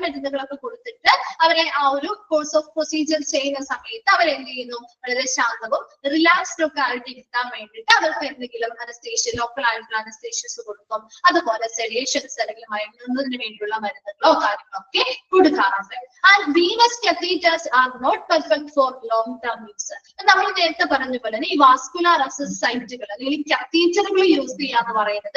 മരുന്നുകളൊക്കെ കൊടുത്തിട്ട് അവരെ ആ ഒരു കോഴ്സ് ഓഫ് പ്രൊസീജിയർ ചെയ്യുന്ന സമയത്ത് അവരെന്ത് ചെയ്യുന്നു? വളരെ ശാന്തവും റിലാക്സ്ഡ് ഒക്കെ ആയിട്ട് ഇരുത്താൻ വേണ്ടിയിട്ട് അവർക്ക് എന്തെങ്കിലും അനസ്തേഷ്യ, ലോക്കൽ ആയിട്ടുള്ള അനസ്തേഷ്യസ് കൊടുക്കും. അതുപോലെ സെഡേഷൻസ് അല്ലെങ്കിൽ മയങ്ങുന്നതിന് വേണ്ടിയുള്ള മരുന്നുകളോ കാര്യങ്ങളോ ഒക്കെ കൊടുക്കാറുണ്ട്. And venous catheters are not perfect for long term use. നമ്മൾ നേരത്തെ പറഞ്ഞ പോലെ ഈ വാസ്കുലർ അസസ് സൈറ്റുകൾ അല്ലെങ്കിൽ കത്തീറ്ററുകൾ യൂസ് ചെയ്യാന്ന് പറയുന്നത്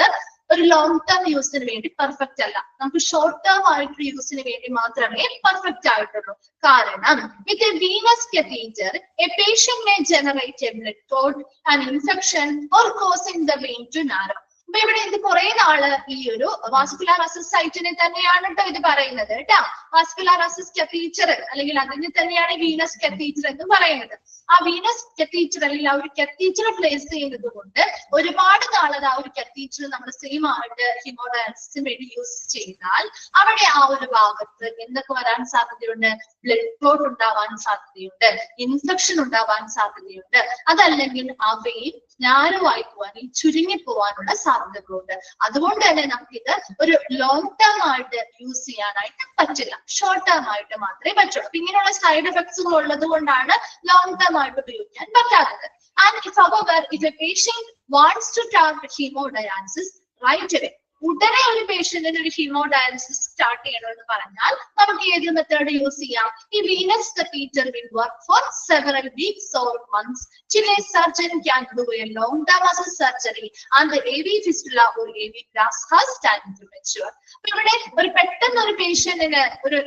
ഒരു ലോങ് ടേം യൂസിന് വേണ്ടി പെർഫെക്റ്റ് അല്ല. നമുക്ക് ഷോർട്ട് ടേം ആയിട്ടുള്ള യൂസിന് വേണ്ടി മാത്രമേ പെർഫെക്റ്റ് ആയിട്ടുള്ളൂ. കാരണം with a venous catheter a patient may generate a blood clot, an infection or causing the vein to narrow. അപ്പൊ ഇവിടെ ഇത് കുറെ നാള് ഈ ഒരു വാസ്കുലാർ അസിസ് സൈറ്റിനെ തന്നെയാണ് കേട്ടോ ഇത് പറയുന്നത് കേട്ടോ. വാസ്കുലാർ അസിസ് catheter അല്ലെങ്കിൽ അതിനെ തന്നെയാണ് വീനസ് catheter എന്ന് പറയുന്നത്. ആ വീനസ് catheter അല്ലെങ്കിൽ ആ ഒരു catheter പ്ലേസ് ചെയ്യുന്നത് കൊണ്ട് ഒരുപാട് നാളത് ആ ഒരു catheter നമ്മൾ സെയിം ആയിട്ട് ഹീമോഡയാലിസിസിന് വേണ്ടി യൂസ് ചെയ്താൽ അവിടെ ആ ഒരു ഭാഗത്ത് എന്തൊക്കെ വരാൻ സാധ്യതയുണ്ട്? ബ്ലഡ് ക്ലോട്ട് ഉണ്ടാവാൻ സാധ്യതയുണ്ട്, ഇൻഫെക്ഷൻ ഉണ്ടാവാൻ സാധ്യതയുണ്ട്, അതല്ലെങ്കിൽ ആ വെയിൻ നാരോവായി പോവാൻ, ഈ ചുരുങ്ങി പോവാനുള്ള സാധ്യതകളുണ്ട്. അതുകൊണ്ട് തന്നെ നമുക്കിത് ഒരു ലോങ് ടേം ആയിട്ട് യൂസ് ചെയ്യാനായിട്ട് പറ്റില്ല, ഷോർട്ട് ടേം ആയിട്ട് മാത്രമേ പറ്റുള്ളൂ. അപ്പൊ ഇങ്ങനെയുള്ള സൈഡ് എഫക്ട്സുകൾ ഉള്ളത് കൊണ്ടാണ് ലോങ് ടേം ആയിട്ട് ഉപയോഗിക്കാൻ പറ്റാത്തത്. And if however, if a patient wants to start hemodialysis right away, ഉടനെ ഒരു പേഷ്യന്റിന് ഒരു ഹീമോഡയാലിസിസ് സ്റ്റാർട്ട് ചെയ്യണമെന്ന് പറഞ്ഞാൽ നമുക്ക് ഏത് മെത്തേഡ് യൂസ് ചെയ്യാം? ഈ Venus catheter will work for several weeks or months till a surgeon can do a long term access surgery and the AV fistula or AV graft has time to mature. അപ്പൊ ഇവിടെ ഒരു പെട്ടെന്ന് ഒരു പേഷ്യന്റിന് ഒരു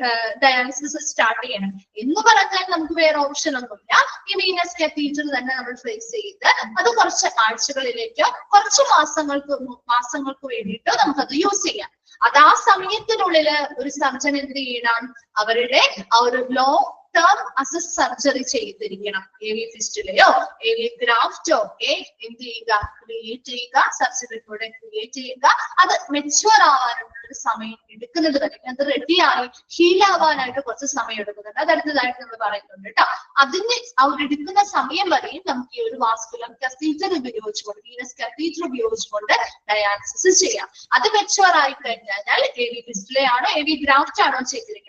ഡയാലിസിസ് സ്റ്റാർട്ട് ചെയ്യണം എന്ന് പറഞ്ഞാൽ നമുക്ക് വേറെ ഓപ്ഷൻ ഒന്നുമില്ല. ഈ വീനസ് catheter തന്നെ നമ്മൾ ഫേസ് ചെയ്ത് അത് കുറച്ച് ആഴ്ചകളിലേക്കോ കുറച്ച് മാസങ്ങൾക്ക് വേണ്ടിയിട്ടോ നമുക്കത് യൂസ് ചെയ്യാം. അത് ആ സമയത്തിനുള്ളിൽ ഒരു സർജൻ എന്ത് ചെയ്യണം? അവരുടെ ആ ഒരു ലോങ് ടേം അസിസ്റ്റ് സർജറി ചെയ്തിരിക്കണം. AV ഫിസ്റ്റുലയോ AV ഗ്രാഫ്റ്റോ ഒക്കെ എന്ത് ചെയ്യുക? ക്രിയേറ്റ് ചെയ്യുക, സർജറിയിലൂടെ ക്രിയേറ്റ് ചെയ്യുക. അത് മെച്യൂർ ആവാനുള്ള ഒരു സമയം എടുക്കുന്നത് വരെ, അത് റെഡിയായി ഹീൽ ആവാനായിട്ട് കുറച്ച് സമയം എടുക്കുന്നുണ്ട്. അത് അടുത്തതായിട്ട് നമ്മൾ പറയുന്നുണ്ട് കേട്ടോ. അതിന് എടുക്കുന്ന സമയം വരെയും നമുക്ക് ഈ ഒരു വാസ്കുലർ catheter ഉപയോഗിച്ചുകൊണ്ട്, വീനസ് catheter ഉപയോഗിച്ചുകൊണ്ട് ഡയാലിസിസ് ചെയ്യാം. അത് മെച്യൂർ ആയി കഴിഞ്ഞാൽ AV ഫിസ്റ്റുലയാണോ AV ഗ്രാഫ്റ്റ് ആണോ ചെയ്തിരിക്കുന്നത്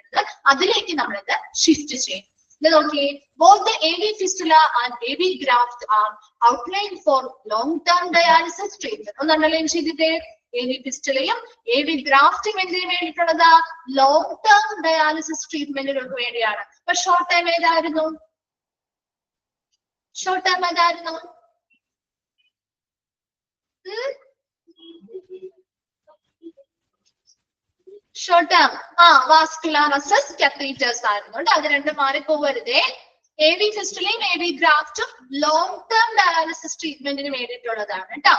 അതിലേക്ക് നമ്മളിത് ഷിഫ്റ്റ് ചെയ്യും. നോക്കിയേ, both the AV fistula and AV graft are outlined for long-term dialysis treatment. ഒന്ന് അണ്ടർലൈൻ ചെയ്തിട്ടേ. AV ഫിസ്റ്റുലയും AV ഗ്രാഫ്റ്റും എന്തിനു വേണ്ടിയിട്ടുള്ളതാ? ലോങ് ടേം ഡയാലിസിസ് ട്രീറ്റ്മെന്റുകൾക്ക് വേണ്ടിയാണ്. അപ്പൊ ഷോർട്ട് ടൈം ഏതായിരുന്നു? ഷോർട്ട് ടൈം ഏതായിരുന്നു? Short term vascular access catheters ആയിരുന്നു. അത് രണ്ടും മാറിപ്പോവരുതേ. AV ഫിസ്റ്റുലയും AV ഗ്രാഫ്റ്റും ലോങ് ടേം ഡയാലിസിസ് ട്രീറ്റ്മെന്റിന് വേണ്ടിയിട്ടുള്ളതാണ് കേട്ടോ.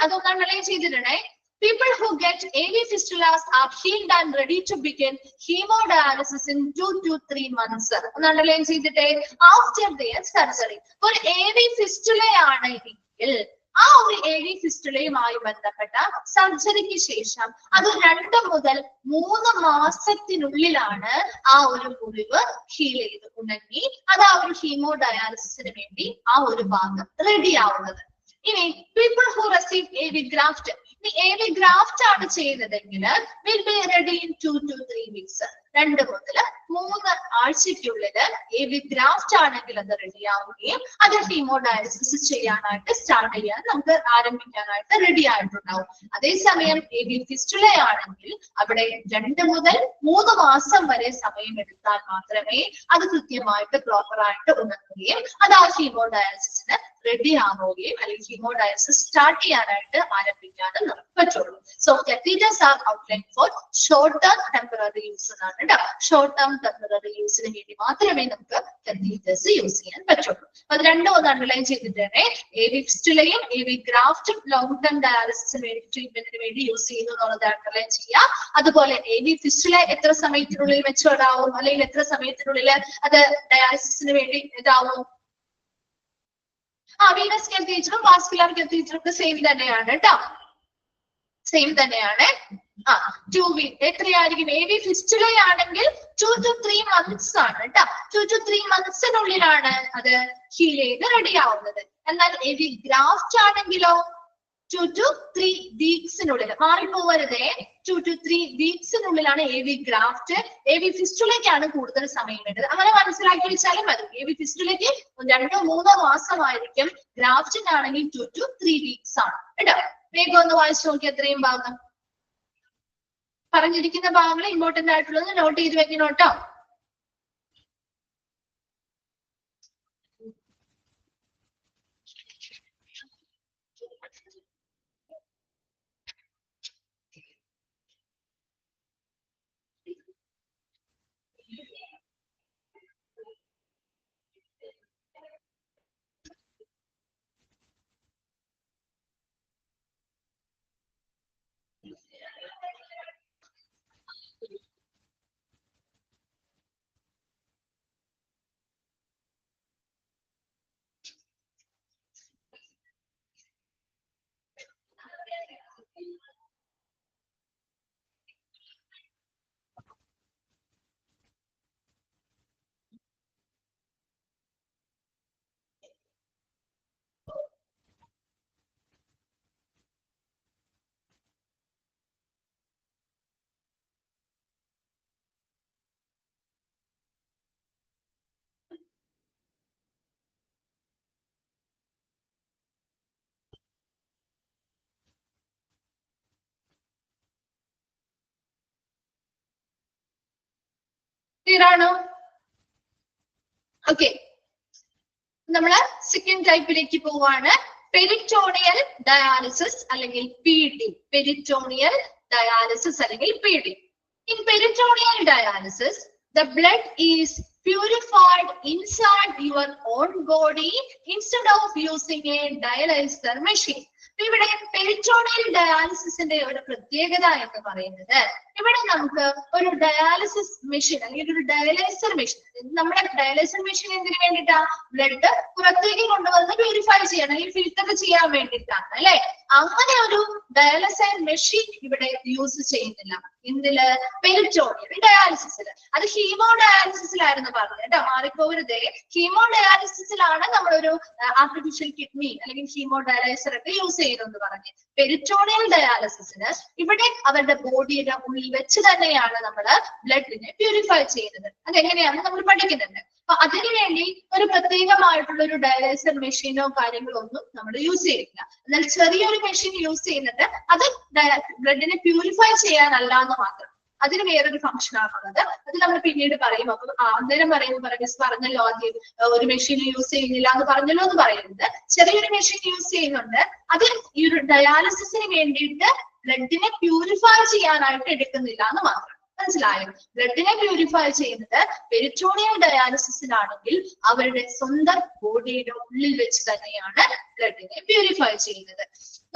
അതൊന്ന് അണ്ടർലൈൻ ചെയ്തിട്ടുണ്ടേ. People who get AV fistulas are healed and ready to begin hemodialysis in 2 to 3 months. ഒന്ന് അണ്ടർലൈൻ ചെയ്തിട്ടേ. After their surgery. ഒരു AV fistula ആണെങ്കിൽ ആ ഒരു AV ഫിസ്റ്റുലയുമായി ബന്ധപ്പെട്ട സർജറിക്ക് ശേഷം അത് 2 മുതൽ 3 മാസത്തിനുള്ളിലാണ് ആ ഒരു മുറിവ് ഹീൽ ചെയ്ത് ഉണങ്ങി അത് ആ ഒരു ഹീമോഡയാലിസിസിന് വേണ്ടി ആ ഒരു ഭാഗം റെഡി ആവുന്നത്. ഇനി people who receive AV graft, ഈ AV ഗ്രാഫ്റ്റ് ആണ് ചെയ്യുന്നതെങ്കിൽ will be ready in 2 to 3 weeks. 2 മുതൽ 3 ആഴ്ചയ്ക്കുള്ളിൽ AV ഗ്രാഫ്റ്റ് ആണെങ്കിൽ അത് റെഡി ആവുകയും അത് ഹീമോഡയാലിസിസ് ചെയ്യാനായിട്ട് സ്റ്റാർട്ട് ചെയ്യാൻ നമുക്ക് ആരംഭിക്കാനായിട്ട് റെഡി ആയിട്ടുണ്ടാവും. അതേസമയം AV ഫിസ്റ്റുല ആണെങ്കിൽ അവിടെ 2 മുതൽ 3 മാസം വരെ സമയം എടുത്താൽ മാത്രമേ അത് കൃത്യമായിട്ട് പ്രോപ്പറായിട്ട് ഉണങ്ങുകയും അത് ആ ഹീമോഡയാലിസിസിന് റെഡി ആവുകയും അല്ലെങ്കിൽ ഹീമോഡയാലിസിസ് സ്റ്റാർട്ട് ചെയ്യാനായിട്ട് ആരംഭിക്കാനും നമുക്ക് പറ്റുള്ളൂ. So catheters are outlined for short term temporary use എന്നാണ് കേട്ടോ. ഷോർട്ട് ടേം ടെമ്പററി യൂസിന് വേണ്ടി മാത്രമേ നമുക്ക് catheters യൂസ് ചെയ്യാൻ പറ്റുള്ളൂ. അത് രണ്ടും ഒന്ന് അണ്ടർലൈൻ ചെയ്തിട്ടേ. AV ഫിസ്റ്റുലയും AV ഗ്രാഫ്റ്റും ലോങ് ടേം ഡയാലിസിസിന് വേണ്ടി ട്രീറ്റ്മെന്റിന് വേണ്ടി യൂസ് ചെയ്യുന്നു എന്നുള്ളത് അണ്ടർലൈൻ ചെയ്യാം. അതുപോലെ AV ഫിസ്റ്റുല എത്ര സമയത്തിനുള്ളിൽ മെച്ചുവർഡ് ആവും അല്ലെങ്കിൽ എത്ര സമയത്തിനുള്ളിൽ അത് ഡയാലിസിസിന് വേണ്ടി ഇതാവും? വീനസ് catheter വാസ്കുലർ catheter ഒക്കെ സെയിം തന്നെയാണ് കേട്ടോ. സെയിം തന്നെയാണ്. 2 weeks എത്രയായിരിക്കും? AV ഫിസ്റ്റുല ആണെങ്കിൽ 2 to 3 months ആണ് കേട്ടോ. 2 to 3 monthsനുള്ളിലാണ് അത് ഹീൽ ചെയ്ത് റെഡി ആവുന്നത്. എന്നാൽ AV ഗ്രാഫ്റ്റ് ആണെങ്കിലോ 2 to 3 weeksനുള്ളിൽ. മാറിപ്പോവരുതേ. 2 to 3 weeksനുള്ളിലാണ് AV ഗ്രാഫ്റ്റ്. AV ഫിസ്റ്റുലയ്ക്കാണ് കൂടുതൽ സമയം വേണ്ടത്. അങ്ങനെ മനസ്സിലാക്കി വെച്ചാലും മതി. AV ഫിസ്റ്റുലയ്ക്ക് 2-3 മാസമായിരിക്കും. ഗ്രാഫ്റ്റിനാണെങ്കിൽ 2 to 3 weeks ആണ് കേട്ടോ. വേഗം ഒന്ന് വായിച്ചു നോക്കി എത്രയും ഭാഗം. പറഞ്ഞിരിക്കുന്ന ഭാഗങ്ങൾ ഇമ്പോർട്ടന്റ് ആയിട്ടുള്ളത് നോട്ട് ചെയ്ത് വെക്കണം കേട്ടോ. ഓക്കെ, നമ്മള് സെക്കൻഡ് ടൈപ്പിലേക്ക് പോവാണ്. പെരിറ്റോണിയൽ ഡയാലിസിസ് അല്ലെങ്കിൽ PD. പെരിറ്റോണിയൽ ഡയാലിസിസ് അല്ലെങ്കിൽ PD. In peritoneal dialysis, the blood is purified inside your own body instead of using a dialyzer machine. ഇവിടെ പെരിറ്റോണിയൽ ഡയാലിസിന്റെ ഒരു പ്രത്യേകത എന്ന് പറയുന്നത്, ഇവിടെ നമുക്ക് ഒരു ഡയാലിസിസ് മെഷീൻ അല്ലെങ്കിൽ ഒരു ഡയലൈസർ മെഷീൻ, നമ്മുടെ ഡയലൈസർ മെഷീൻ എന്തിനു വേണ്ടിയിട്ടാ? ബ്ലഡ് പുറത്തേക്ക് കൊണ്ടുവന്ന് പ്യൂരിഫൈ ചെയ്യാൻ അല്ലെങ്കിൽ ഫിൽറ്റർ ചെയ്യാൻ വേണ്ടിയിട്ടാണ് അല്ലെ. അങ്ങനെ ഒരു ഡയാലിസർ മെഷീൻ ഇവിടെ യൂസ് ചെയ്യുന്നില്ല. ഇതില് പെരിറ്റോണിയൽ ഡയാലിസിസിൽ, അത് ഹീമോ ഡയാലിസിസിലായിരുന്നു പറഞ്ഞത് കേട്ടോ, മാറിപ്പോവരുതേ. ഹീമോ ഡയാലിസിസിലാണ് നമ്മളൊരു ആർട്ടിഫിഷ്യൽ കിഡ്നി അല്ലെങ്കിൽ ഹീമോ ഡയാലൈസർ ഒക്കെ യൂസ് ചെയ്യുന്നത് പറഞ്ഞ്. പെരിറ്റോണിയൽ ഡയാലിസിസിന് ഇവിടെ അവരുടെ ബോഡിയുടെ ഉള്ളിൽ വെച്ച് തന്നെയാണ് നമ്മൾ ബ്ലഡിനെ പ്യൂരിഫൈ ചെയ്യുന്നത്. അതെങ്ങനെയാണ് നമ്മൾ പഠിക്കുന്നുണ്ട്. അപ്പൊ അതിനുവേണ്ടി ഒരു പ്രത്യേകമായിട്ടുള്ള ഒരു ഡയാലൈസർ മെഷീനോ കാര്യങ്ങളോ ഒന്നും നമ്മൾ യൂസ് ചെയ്യുന്നില്ല. എന്നാൽ ചെറിയൊരു മെഷീൻ യൂസ് ചെയ്യുന്നുണ്ട്, അത് ബ്ലഡിനെ പ്യൂരിഫൈ ചെയ്യാനല്ല എന്ന് മാത്രം. അതിന് വേറൊരു ഫംഗ്ഷൻ ആണുള്ളത്, അത് നമ്മൾ പിന്നീട് പറയും. അപ്പൊ അന്നേരം പറഞ്ഞല്ലോ ആദ്യം ഒരു മെഷീൻ യൂസ് ചെയ്യുന്നില്ല എന്ന് പറഞ്ഞല്ലോ എന്ന് പറയുന്നത്. ചെറിയൊരു മെഷീൻ യൂസ് ചെയ്യുന്നുണ്ട്, അത് ഈ ഒരു ഡയാലിസിസിന് വേണ്ടിയിട്ട് ബ്ലഡിനെ പ്യൂരിഫൈ ചെയ്യാനായിട്ട് എടുക്കുന്നില്ല എന്ന് മാത്രം. മനസ്സിലായോ? ബ്ലഡിനെ പ്യൂരിഫൈ ചെയ്യുന്നത് പെരിറ്റോണിയൽ ഡയാലിസിസിലാണെങ്കിൽ അവരുടെ സ്വന്തം ബോഡിയുടെ ഉള്ളിൽ വെച്ച് തന്നെയാണ് ബ്ലഡിനെ പ്യൂരിഫൈ ചെയ്യുന്നത്.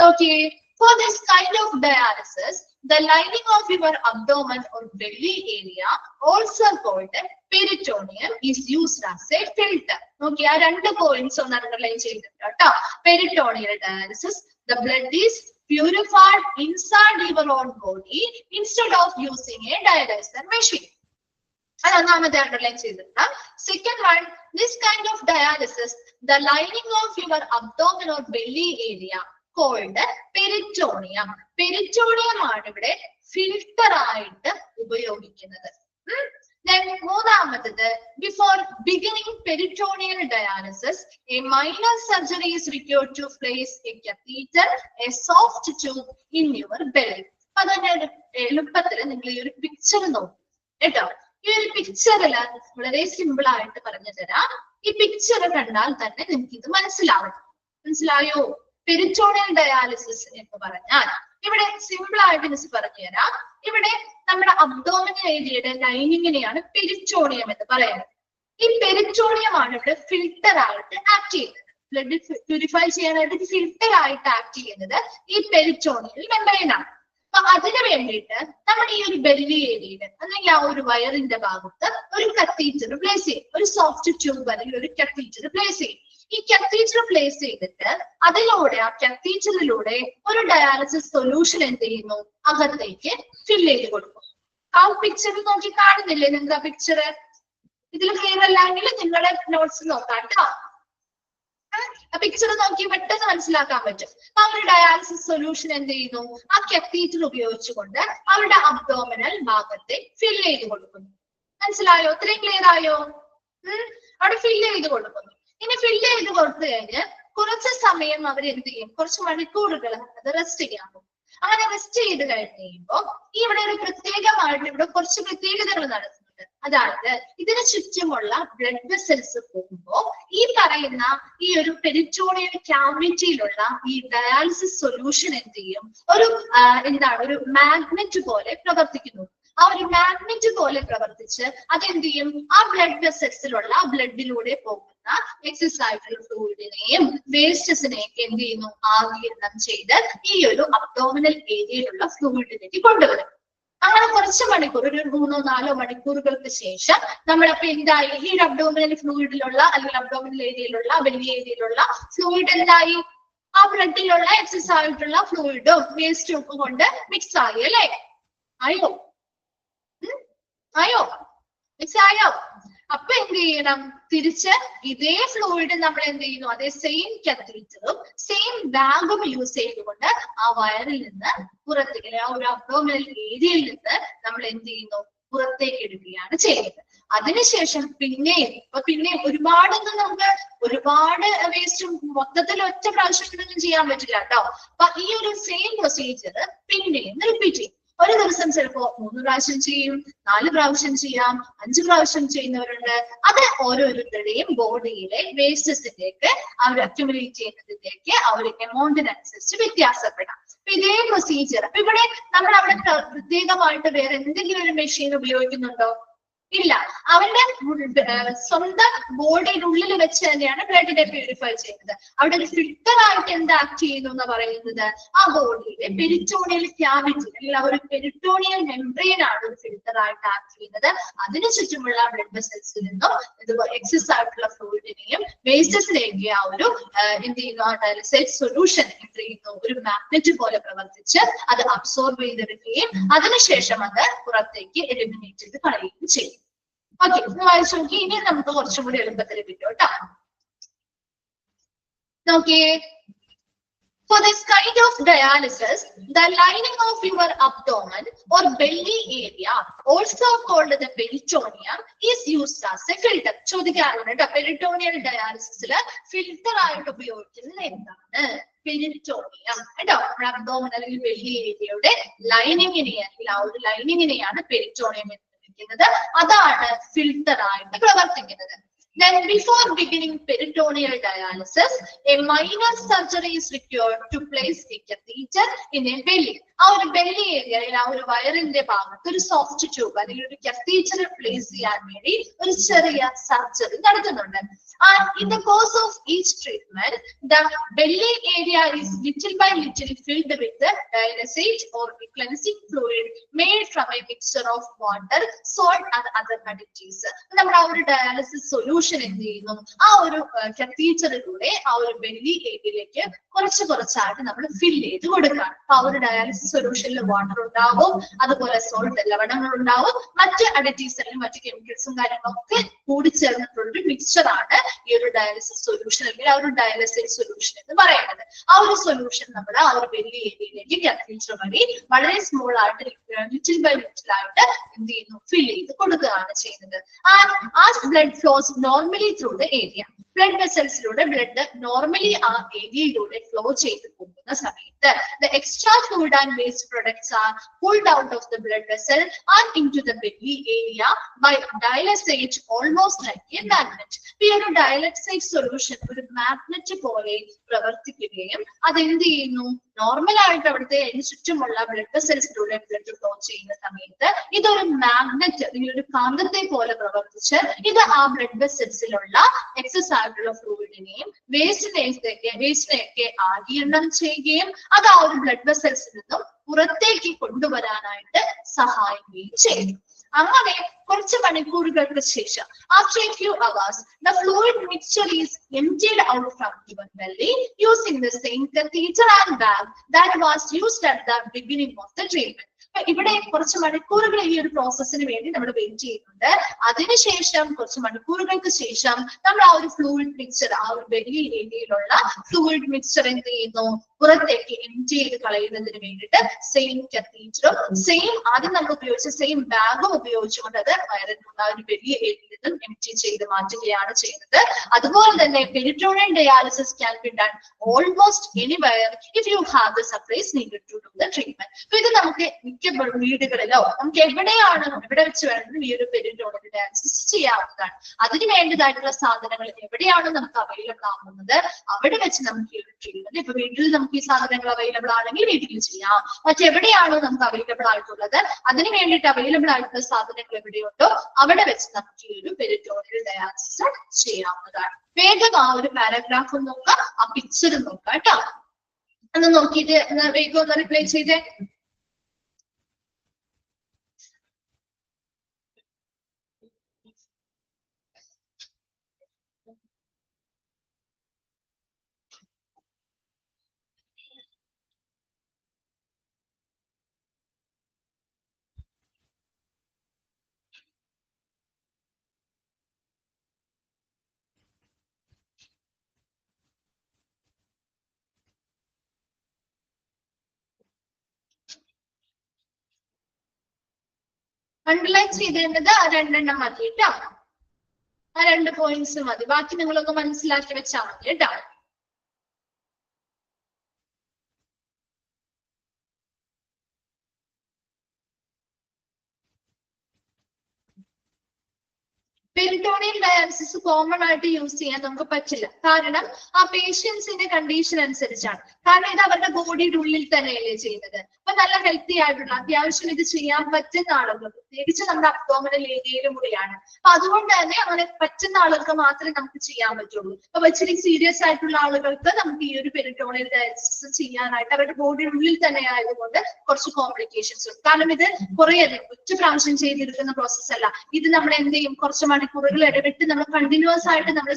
Okay, for this kind of dialysis, the lining of your abdomen or belly area, also called peritoneum, is used as a filter. Okay, ആ രണ്ട് പോയിന്റ്സ് ഒന്ന് അണ്ടർലൈൻ ചെയ്തിട്ടുണ്ട് കേട്ടോ. Peritoneal dialysis, the blood is purified inside your own body instead of using a dialyzer machine. അത് ഒന്നാമത്തെ അണ്ടർലൈൻ ചെയ്തിട്ടുണ്ട്. Second one, this kind of dialysis, the lining of your abdomen or belly area called peritoneum. Peritoneum ആണ് ഇവിടെ ഫിൽട്ടർ ആയിട്ട് ഉപയോഗിക്കുന്നത്. മൂന്നാമത്തത്, before beginning peritoneal dialysis a minor surgery is required to place a catheter, a soft tube in your belly. അതന്നെ എളുപ്പത്തിൽ നിങ്ങൾ ഈ ഒരു പിക്ചർ നോക്കും കേട്ടോ. ഈ ഒരു പിക്ചറില് വളരെ സിമ്പിൾ ആയിട്ട് പറഞ്ഞു തരാം. ഈ പിക്ചർ കണ്ടാൽ തന്നെ നിങ്ങൾക്ക് ഇത് മനസ്സിലാവും. മനസ്സിലായോ? പെരിറ്റോണിയൽ ഡയാലിസിസ് എന്ന് പറഞ്ഞാൽ ഇവിടെ സിമ്പിൾ ആയിട്ട് മിസ് പറഞ്ഞു തരാം. ഇവിടെ നമ്മുടെ അബ്ഡോമിനൽ ഏരിയയുടെ ലൈനിങ്ങിനെയാണ് പെരിറ്റോണിയം എന്ന് പറയുന്നത്. ഈ പെരിറ്റോണിയം ആണ് ഇവിടെ ഫിൽട്ടർ ആയിട്ട് ആക്ട് ചെയ്യുന്നത്. ബ്ലഡ് പ്യൂരിഫൈ ചെയ്യാനായിട്ട് ഫിൽട്ടർ ആയിട്ട് ആക്ട് ചെയ്യുന്നത് ഈ പെരിറ്റോണിയൽ മെമ്പറൈൻ ആണ്. അപ്പൊ അതിന് വേണ്ടിയിട്ട് നമ്മൾ ഈ ഒരു ബെല്ലി ഏരിയയിൽ അല്ലെങ്കിൽ ആ ഒരു വയറിന്റെ ഭാഗത്ത് ഒരു കത്തീറ്റർ പ്ലേസ് ചെയ്യും, ഒരു സോഫ്റ്റ് ട്യൂബ് അല്ലെങ്കിൽ ഒരു കത്തീറ്റർ പ്ലേസ് ചെയ്യും. ഈ കത്തീറ്റർ പ്ലേസ് ചെയ്തിട്ട് അതിലൂടെ ആ കത്തീറ്ററിലൂടെ ഒരു ഡയാലിസിസ് സൊല്യൂഷൻ എന്ത് ചെയ്യുന്നു, അകത്തേക്ക് ഫില്ല് ചെയ്ത് കൊടുക്കും. ആ പിക്ചറിൽ നോക്കി കാണുന്നില്ലേ നിങ്ങൾക്ക് ആ പിക്ചർ? ഇതിൽ ക്ലിയർ അല്ലെങ്കിൽ നിങ്ങളുടെ നോട്ട്സ് നോക്കാം കേട്ടോ. ആ പിക്ചർ നോക്കി പെട്ടെന്ന് മനസ്സിലാക്കാൻ പറ്റും. ആ ഒരു ഡയാലിസിസ് സൊല്യൂഷൻ എന്ത് ചെയ്യുന്നു, ആ കത്തീറ്റർ ഉപയോഗിച്ചുകൊണ്ട് അവരുടെ അബ്ഡോമിനൽ ഭാഗത്തെ ഫില്ല് ചെയ്ത് കൊടുക്കുന്നു. മനസ്സിലായോ? ഇത്രയും ക്ലിയർ ആയോ? അവിടെ ഫില്ല് ചെയ്ത് കൊടുക്കുന്നു. ഇനി ഫില്ല് ചെയ്ത് കൊടുത്തു കഴിഞ്ഞ് കുറച്ച് സമയം അവർ എന്ത് ചെയ്യും, കുറച്ച് മണിക്കൂറുകൾ അത് റെസ്റ്റ് ചെയ്യാൻ പോകും. അങ്ങനെ റെസ്റ്റ് ചെയ്ത് കഴിഞ്ഞ് കഴിയുമ്പോൾ ഇവിടെ ഒരു പ്രത്യേകമായിട്ട് ഇവിടെ കുറച്ച് പ്രത്യേകതകൾ നടത്തുന്നുണ്ട്. അതായത് ഇതിന് ചുറ്റുമുള്ള ബ്ലഡ് വെസൽസ് പോകുമ്പോൾ ഈ പറയുന്ന ഈ ഒരു പെരിറ്റോണിയൽ ക്യാവിറ്റിയിലുള്ള ഈ ഡയാലിസിസ് സൊല്യൂഷൻ എന്ത് ചെയ്യും, ഒരു ഒരു മാഗ്നറ്റ് പോലെ പ്രവർത്തിക്കുന്നു. ആ ഒരു മാഗ്നറ്റ് പോലെ പ്രവർത്തിച്ച് അതെന്ത് ചെയ്യും, ആ ബ്ലഡ് വെസൽസിലുള്ള ബ്ലഡിലൂടെ പോകുന്ന എക്സസ് ആയിട്ടുള്ള ഫ്ലൂയിഡിനെയും വേസ്റ്റസിനെയൊക്കെ എന്ത് ചെയ്യുന്നു, ആഗിരണം ചെയ്ത് ഈ ഒരു അബ്ഡോമിനൽ ഏരിയയിലുള്ള ഫ്ലൂയിഡിലേക്ക് കൊണ്ടുവരും. അങ്ങനെ കുറച്ച് മണിക്കൂർ, ഒരു 3-4 മണിക്കൂറുകൾക്ക് ശേഷം നമ്മളപ്പോ എന്തായി, ഈ അബ്ഡോമിനൽ ഫ്ലൂയിഡിലുള്ള അല്ലെങ്കിൽ അബ്ഡോമിനൽ ഏരിയയിലുള്ള ബെല്ലി ഏരിയയിലുള്ള ഫ്ലൂയിഡ് എന്തായി, ആ ബ്ലഡിലുള്ള എക്സസ് ആയിട്ടുള്ള ഫ്ലൂയിഡും വേസ്റ്റും ഒക്കെ കൊണ്ട് മിക്സ് ആയി അല്ലേ? ആയോ? മിക്സ് ആയോ? അപ്പൊ എന്ത് ചെയ്യണം, തിരിച്ച് ഇതേ ഫ്ലൂയിഡ് നമ്മൾ എന്ത് ചെയ്യുന്നു, അതേ സെയിം കത്തീറ്ററും സെയിം ബാഗും യൂസ് ചെയ്തുകൊണ്ട് ആ വയറിൽ നിന്ന് പുറത്തേക്ക്, ആ ഒരു അബ്ഡോമിനൽ ഏരിയയിൽ നിന്ന് നമ്മൾ എന്ത് ചെയ്യുന്നു, പുറത്തേക്ക് എടുക്കുകയാണ് ചെയ്യുന്നത്. അതിനുശേഷം പിന്നെ ഒരുപാടൊന്നും നമുക്ക് ഒരുപാട് വേസ്റ്റും മൊത്തത്തിൽ ഒറ്റ പ്രാവശ്യത്തിനൊന്നും ചെയ്യാൻ പറ്റില്ല കേട്ടോ. അപ്പൊ ഈ ഒരു സെയിം പ്രൊസീജിയർ പിന്നെയും റിപ്പീറ്റ് ചെയ്യും. ഒരു ദിവസം ചിലപ്പോ 3 പ്രാവശ്യം ചെയ്യും, 4 പ്രാവശ്യം ചെയ്യാം, 5 പ്രാവശ്യം ചെയ്യുന്നവരുണ്ട്. അത് ഓരോരുത്തരുടെയും ബോഡിയിലെ വേസ്റ്റസിലേക്ക് അവർ അക്യുമുലേറ്റ് ചെയ്യുന്നതിലേക്ക് ആ ഒരു എമൗണ്ടിനനുസരിച്ച് വ്യത്യാസപ്പെടാം. അപ്പൊ ഇതേ പ്രൊസീജിയർ. അപ്പൊ ഇവിടെ നമ്മൾ അവിടെ പ്രത്യേകമായിട്ട് വേറെ എന്തെങ്കിലും ഒരു മെഷീൻ ഉപയോഗിക്കുന്നുണ്ടോ? ഇല്ല. അവന്റെ സ്വന്തം ബോഡിയുടെ ഉള്ളിൽ വെച്ച് തന്നെയാണ് ബ്ലഡിനെ പ്യൂരിഫൈ ചെയ്യുന്നത്. അവിടെ ഒരു ഫിൽട്ടർ ആയിട്ട് എന്ത് ആക്ട് ചെയ്യുന്നു എന്ന് പറയുന്നത് ആ ബോഡിയിലെ പെരിറ്റോണിയൽ ക്യാവിറ്റി അല്ലെങ്കിൽ ആ ഒരു പെരിറ്റോണിയൽ മെംബ്രെയിൻ ആണ് ഒരു ഫിൽട്ടർ ആയിട്ട് ആക്ട് ചെയ്യുന്നത്. അതിനു ചുറ്റുമുള്ള ബ്ലഡ് വെസൽസിൽ നിന്നും എക്സസ് ആയിട്ടുള്ള ഫ്ലൂയിഡിനെയും വേസ്റ്റസിലേക്ക് ആ ഒരു എന്ത് ചെയ്യുന്നു, ആ ഡയാലിസിസ് സൊല്യൂഷൻ എന്ത് ചെയ്യുന്നു, ഒരു മാഗ്നറ്റ് പോലെ പ്രവർത്തിച്ച് അത് അബ്സോർബ് ചെയ്തെടുക്കുകയും അതിനുശേഷം അത് പുറത്തേക്ക് എലിമിനേറ്റ് ചെയ്ത് കളയുകയും ചെയ്യും. ഓക്കെ, വായിച്ചു നോക്കി. ഇനി നമുക്ക് കുറച്ചും കൂടി എളുപ്പത്തിൽ കിട്ടും കേട്ടോ. നോക്കിയേ. For this kind of dialysis, the lining of your abdomen or belly area, also called the peritoneum, is used as a filter. ചോദിക്കാറുണ്ട് കേട്ടോ, പെരിറ്റോണിയൽ ഡയാലിസിസിൽ ഫിൽട്ടർ ആയിട്ട് ഉപയോഗിക്കുന്നത് എന്താണ്? പെരിറ്റോണിയം കേട്ടോ. നമ്മുടെ അബ്ഡോമൻ അല്ലെങ്കിൽ ബെല്ലി ഏരിയയുടെ ലൈനിങ്ങിനെ അല്ലെങ്കിൽ ആ ഒരു ലൈനിങ്ങിനെയാണ് പെരിറ്റോണിയം എന്ന് വിളിക്കുന്നത്. അതാണ് ഫിൽട്ടർ ആയിട്ട് പ്രവർത്തിക്കുന്നത്. Then before beginning peritoneal dialysis, a minor surgery is required to place a catheter in a belly. ആ ഒരു ബെല്ലി ഏരിയയിൽ ആ ഒരു വയറിന്റെ ഭാഗത്ത് ഒരു സോഫ്റ്റ് ട്യൂബ് അല്ലെങ്കിൽ ഒരു catheter പ്ലേസ് ചെയ്യാൻ വേണ്ടി ഒരു ചെറിയ സർജറി നടത്തുന്നുണ്ട്. And in the course of each treatment, the belly area is little by little filled with the dialysate or cleansing fluid made from a mixture of water, salt and other additives. നമ്മൾ ആ ഒരു ഡയാലിസിസ് സൊല്യൂഷൻ എന്ത് ചെയ്യുന്നു, ആ ഒരു കത്തീറ്ററിലൂടെ ആ ഒരു ബെല്ലി ഏരിയയിലേക്ക് കുറച്ചായിട്ട് നമ്മൾ ഫില്ല് ചെയ്ത് കൊടുക്കുകയാണ്. അപ്പൊ ആ ഒരു ഡയാലിസിസ് സൊല്യൂഷനിൽ വാട്ടർ ഉണ്ടാവും, അതുപോലെ സോൾട്ട് ലവണങ്ങൾ ഉണ്ടാവും, മറ്റ് അഡിറ്റീവ്സ് അല്ലെങ്കിൽ മറ്റ് കെമിക്കൽസും കാര്യങ്ങളൊക്കെ കൂടിച്ചേർന്നിട്ടുള്ളൊരു മിക്സ്ചർ ആണ് ഈ ഒരു ഡയാലിസിസ് സൊല്യൂഷൻ അല്ലെങ്കിൽ ആ ഒരു ഡയാലിസിസ് സൊല്യൂഷൻ എന്ന് പറയുന്നത്. ആ ഒരു സൊല്യൂഷൻ നമ്മൾ ആ ഒരു ബെല്ലി ഏരിയയിലേക്ക് കാത്തീറ്റർ വഴി വളരെ സ്മോൾ ആയിട്ട് ലിറ്റിൽ ബൈ ലിറ്റിൽ ആയിട്ട് എന്ത് ചെയ്യുന്നു, ഫില്ല് ചെയ്ത് കൊടുക്കുകയാണ് ചെയ്യുന്നത്. And as blood flows normally through the area, blood വെസൽസിലൂടെ ബ്ലഡ് നോർമലി ആ ഏരിയയിലൂടെ ഫ്ലോ ചെയ്ത് പോകുന്ന സമയത്ത് the extra fluid and waste products are pulled out of the blood vessel and into the belly area by dialysate almost like a magnet. ഈ ഒരു ഡയാലിസിസ് സൊല്യൂഷൻ ഒരു മാഗ്നറ്റ് പോലെ പ്രവർത്തിക്കുകയും അതെന്ത് ചെയ്യുന്നു, നോർമൽ ആയിട്ട് അവിടുത്തെ ചുറ്റുമുള്ള ബ്ലഡ് വെസൽസിലൂടെ ബ്ലഡ് ഫ്ലോ ചെയ്യുന്ന സമയത്ത് ഇതൊരു മാഗ്നറ്റ് അല്ലെങ്കിൽ ഒരു കാന്തത്തെ പോലെ പ്രവർത്തിച്ച് ഇത് ആ ബ്ലഡ് വെസൽസിലുള്ള എക്സസ് ആയിട്ടുള്ള ഫ്ലൂയിഡിനെയും വേസ്റ്റിനെയൊക്കെ ആഗിരണം ചെയ്യുകയും അത് ആ ഒരു ബ്ലഡ് വെസൽസിൽ നിന്നും പുറത്തേക്ക് കൊണ്ടുവരാനായിട്ട് സഹായിക്കുകയും ചെയ്യും. അങ്ങനെ കുറച്ച് മണിക്കൂറുകൾക്ക് ശേഷം after a few hours the fluid mixture is emptied out from your belly using the same catheter and bag that was used at the beginning of the treatment. ഇവിടെ കുറച്ച് മണിക്കൂറുകൾ ഈ ഒരു പ്രോസസ്സിന് വേണ്ടി നമ്മൾ വെയിറ്റ് ചെയ്യുന്നുണ്ട്. അതിനുശേഷം കുറച്ച് മണിക്കൂറുകൾക്ക് ശേഷം നമ്മൾ ആ ഒരു ഫ്ലൂയിഡ് മിക്സ്ചർ ആ ഒരു ബെല്ലി ഏരിയയിലുള്ള ഫ്ലൂയിഡ് മിക്സ്ചർ എന്ത് ചെയ്യുന്നു, പുറത്തേക്ക് എംപ്റ്റി ചെയ്ത് കളയുന്നതിന് വേണ്ടിയിട്ട് സെയിം കത്തീറ്ററും സെയിം ആദ്യം നമ്മൾ ഉപയോഗിച്ച സെയിം ബാഗും ഉപയോഗിച്ചുകൊണ്ട് അത് വയറിനുള്ള ഒരു ബെല്ലി ഏരിയയിൽ നിന്നും എംപ്റ്റി ചെയ്ത് മാറ്റുകയാണ് ചെയ്യുന്നത്. അതുപോലെ തന്നെ peritoneal dialysis can be done almost anywhere if you have the supplies needed to do the treatment. അപ്പൊ ഇത് നമുക്ക് മിക്കപ്പോഴും വീടുകളിലോ നമുക്ക് എവിടെയാണ് എവിടെ വെച്ച് വേണമെങ്കിലും ഈ ഒരു പെരിറ്റോണിയൽ ഡയാലിസിസ് ചെയ്യാവുന്നതാണ്. അതിന് വേണ്ടതായിട്ടുള്ള സാധനങ്ങൾ എവിടെയാണ് നമുക്ക് അവൈലബിൾ ആവുന്നത് അവിടെ വെച്ച് നമുക്ക് ഈ ഒരു ട്രീറ്റ്മെന്റ്, ഇപ്പൊ വീട്ടിൽ നമുക്ക് ഈ സാധനങ്ങൾ അവൈലബിൾ ആണെങ്കിൽ വീട്ടിൽ ചെയ്യാം. മറ്റെവിടെയാണോ നമുക്ക് അവൈലബിൾ ആയിട്ടുള്ളത് അതിന് വേണ്ടിയിട്ട് അവൈലബിൾ ആയിട്ടുള്ള സാധനങ്ങൾ എവിടെയുണ്ടോ അവിടെ വെച്ച് നമുക്ക് ഈ ഒരു പെരിറ്റോണിയൽ ഡയാലിസിസ് ചെയ്യാവുന്നതാണ്. വേഗം ആ ഒരു പാരഗ്രാഫ് നോക്കാം, ആ പിക്ചർ നോക്കാം കേട്ടോ. ഒന്ന് നോക്കിയിട്ട് വേഗം ഒന്ന് റിപ്ലൈ ചെയ്തേ. അണ്ടർലൈൻ ചെയ്തേണ്ടത് ആ രണ്ടെണ്ണം മതി കേട്ടോ, ആ 2 പോയിന്റ്സ് മതി. ബാക്കി നിങ്ങളൊക്കെ മനസ്സിലാക്കി വെച്ചാൽ മതി കേട്ടോ. പെരിറ്റോണിയൽ ഡയാലിസിസ് കോമൺ ആയിട്ട് യൂസ് ചെയ്യാൻ നമുക്ക് പറ്റില്ല. കാരണം ആ പേഷ്യൻസിന്റെ കണ്ടീഷൻ അനുസരിച്ചാണ്. കാരണം ഇത് അവരുടെ ബോഡിയുടെ ഉള്ളിൽ തന്നെയല്ലേ ചെയ്യുന്നത്. അപ്പൊ നല്ല ഹെൽത്തി ആയിട്ടുള്ള അത്യാവശ്യം ഇത് ചെയ്യാൻ പറ്റുന്ന ആളുകൾ, പ്രത്യേകിച്ച് നമ്മുടെ അബ്ഡോമിനൽ ഏരിയയിലും കൂടിയാണ്. അപ്പൊ അതുകൊണ്ട് തന്നെ അങ്ങനെ പറ്റുന്ന ആളുകൾക്ക് മാത്രമേ നമുക്ക് ചെയ്യാൻ പറ്റുള്ളൂ. അപ്പൊ ഇച്ചിരി സീരിയസ് ആയിട്ടുള്ള ആളുകൾക്ക് നമുക്ക് ഈ ഒരു പെരിറ്റോണിയൽ ഡയാലിസിസ് ചെയ്യാനായിട്ട് അവരുടെ ബോഡിയുടെ ഉള്ളിൽ തന്നെ ആയതുകൊണ്ട് കുറച്ച് കോംപ്ലിക്കേഷൻസ് ഉണ്ട്. കാരണം ഇത് കുറെ ഒറ്റ പ്രാവശ്യം ചെയ്തെടുക്കുന്ന പ്രോസസ് അല്ല. ഇത് നമ്മൾ എന്ത് ചെയ്യും, കുറച്ച് മണിക്കൂറുകൾ ഇടവിട്ട് നമ്മൾ കണ്ടിന്യൂസ് ആയിട്ട് നമ്മൾ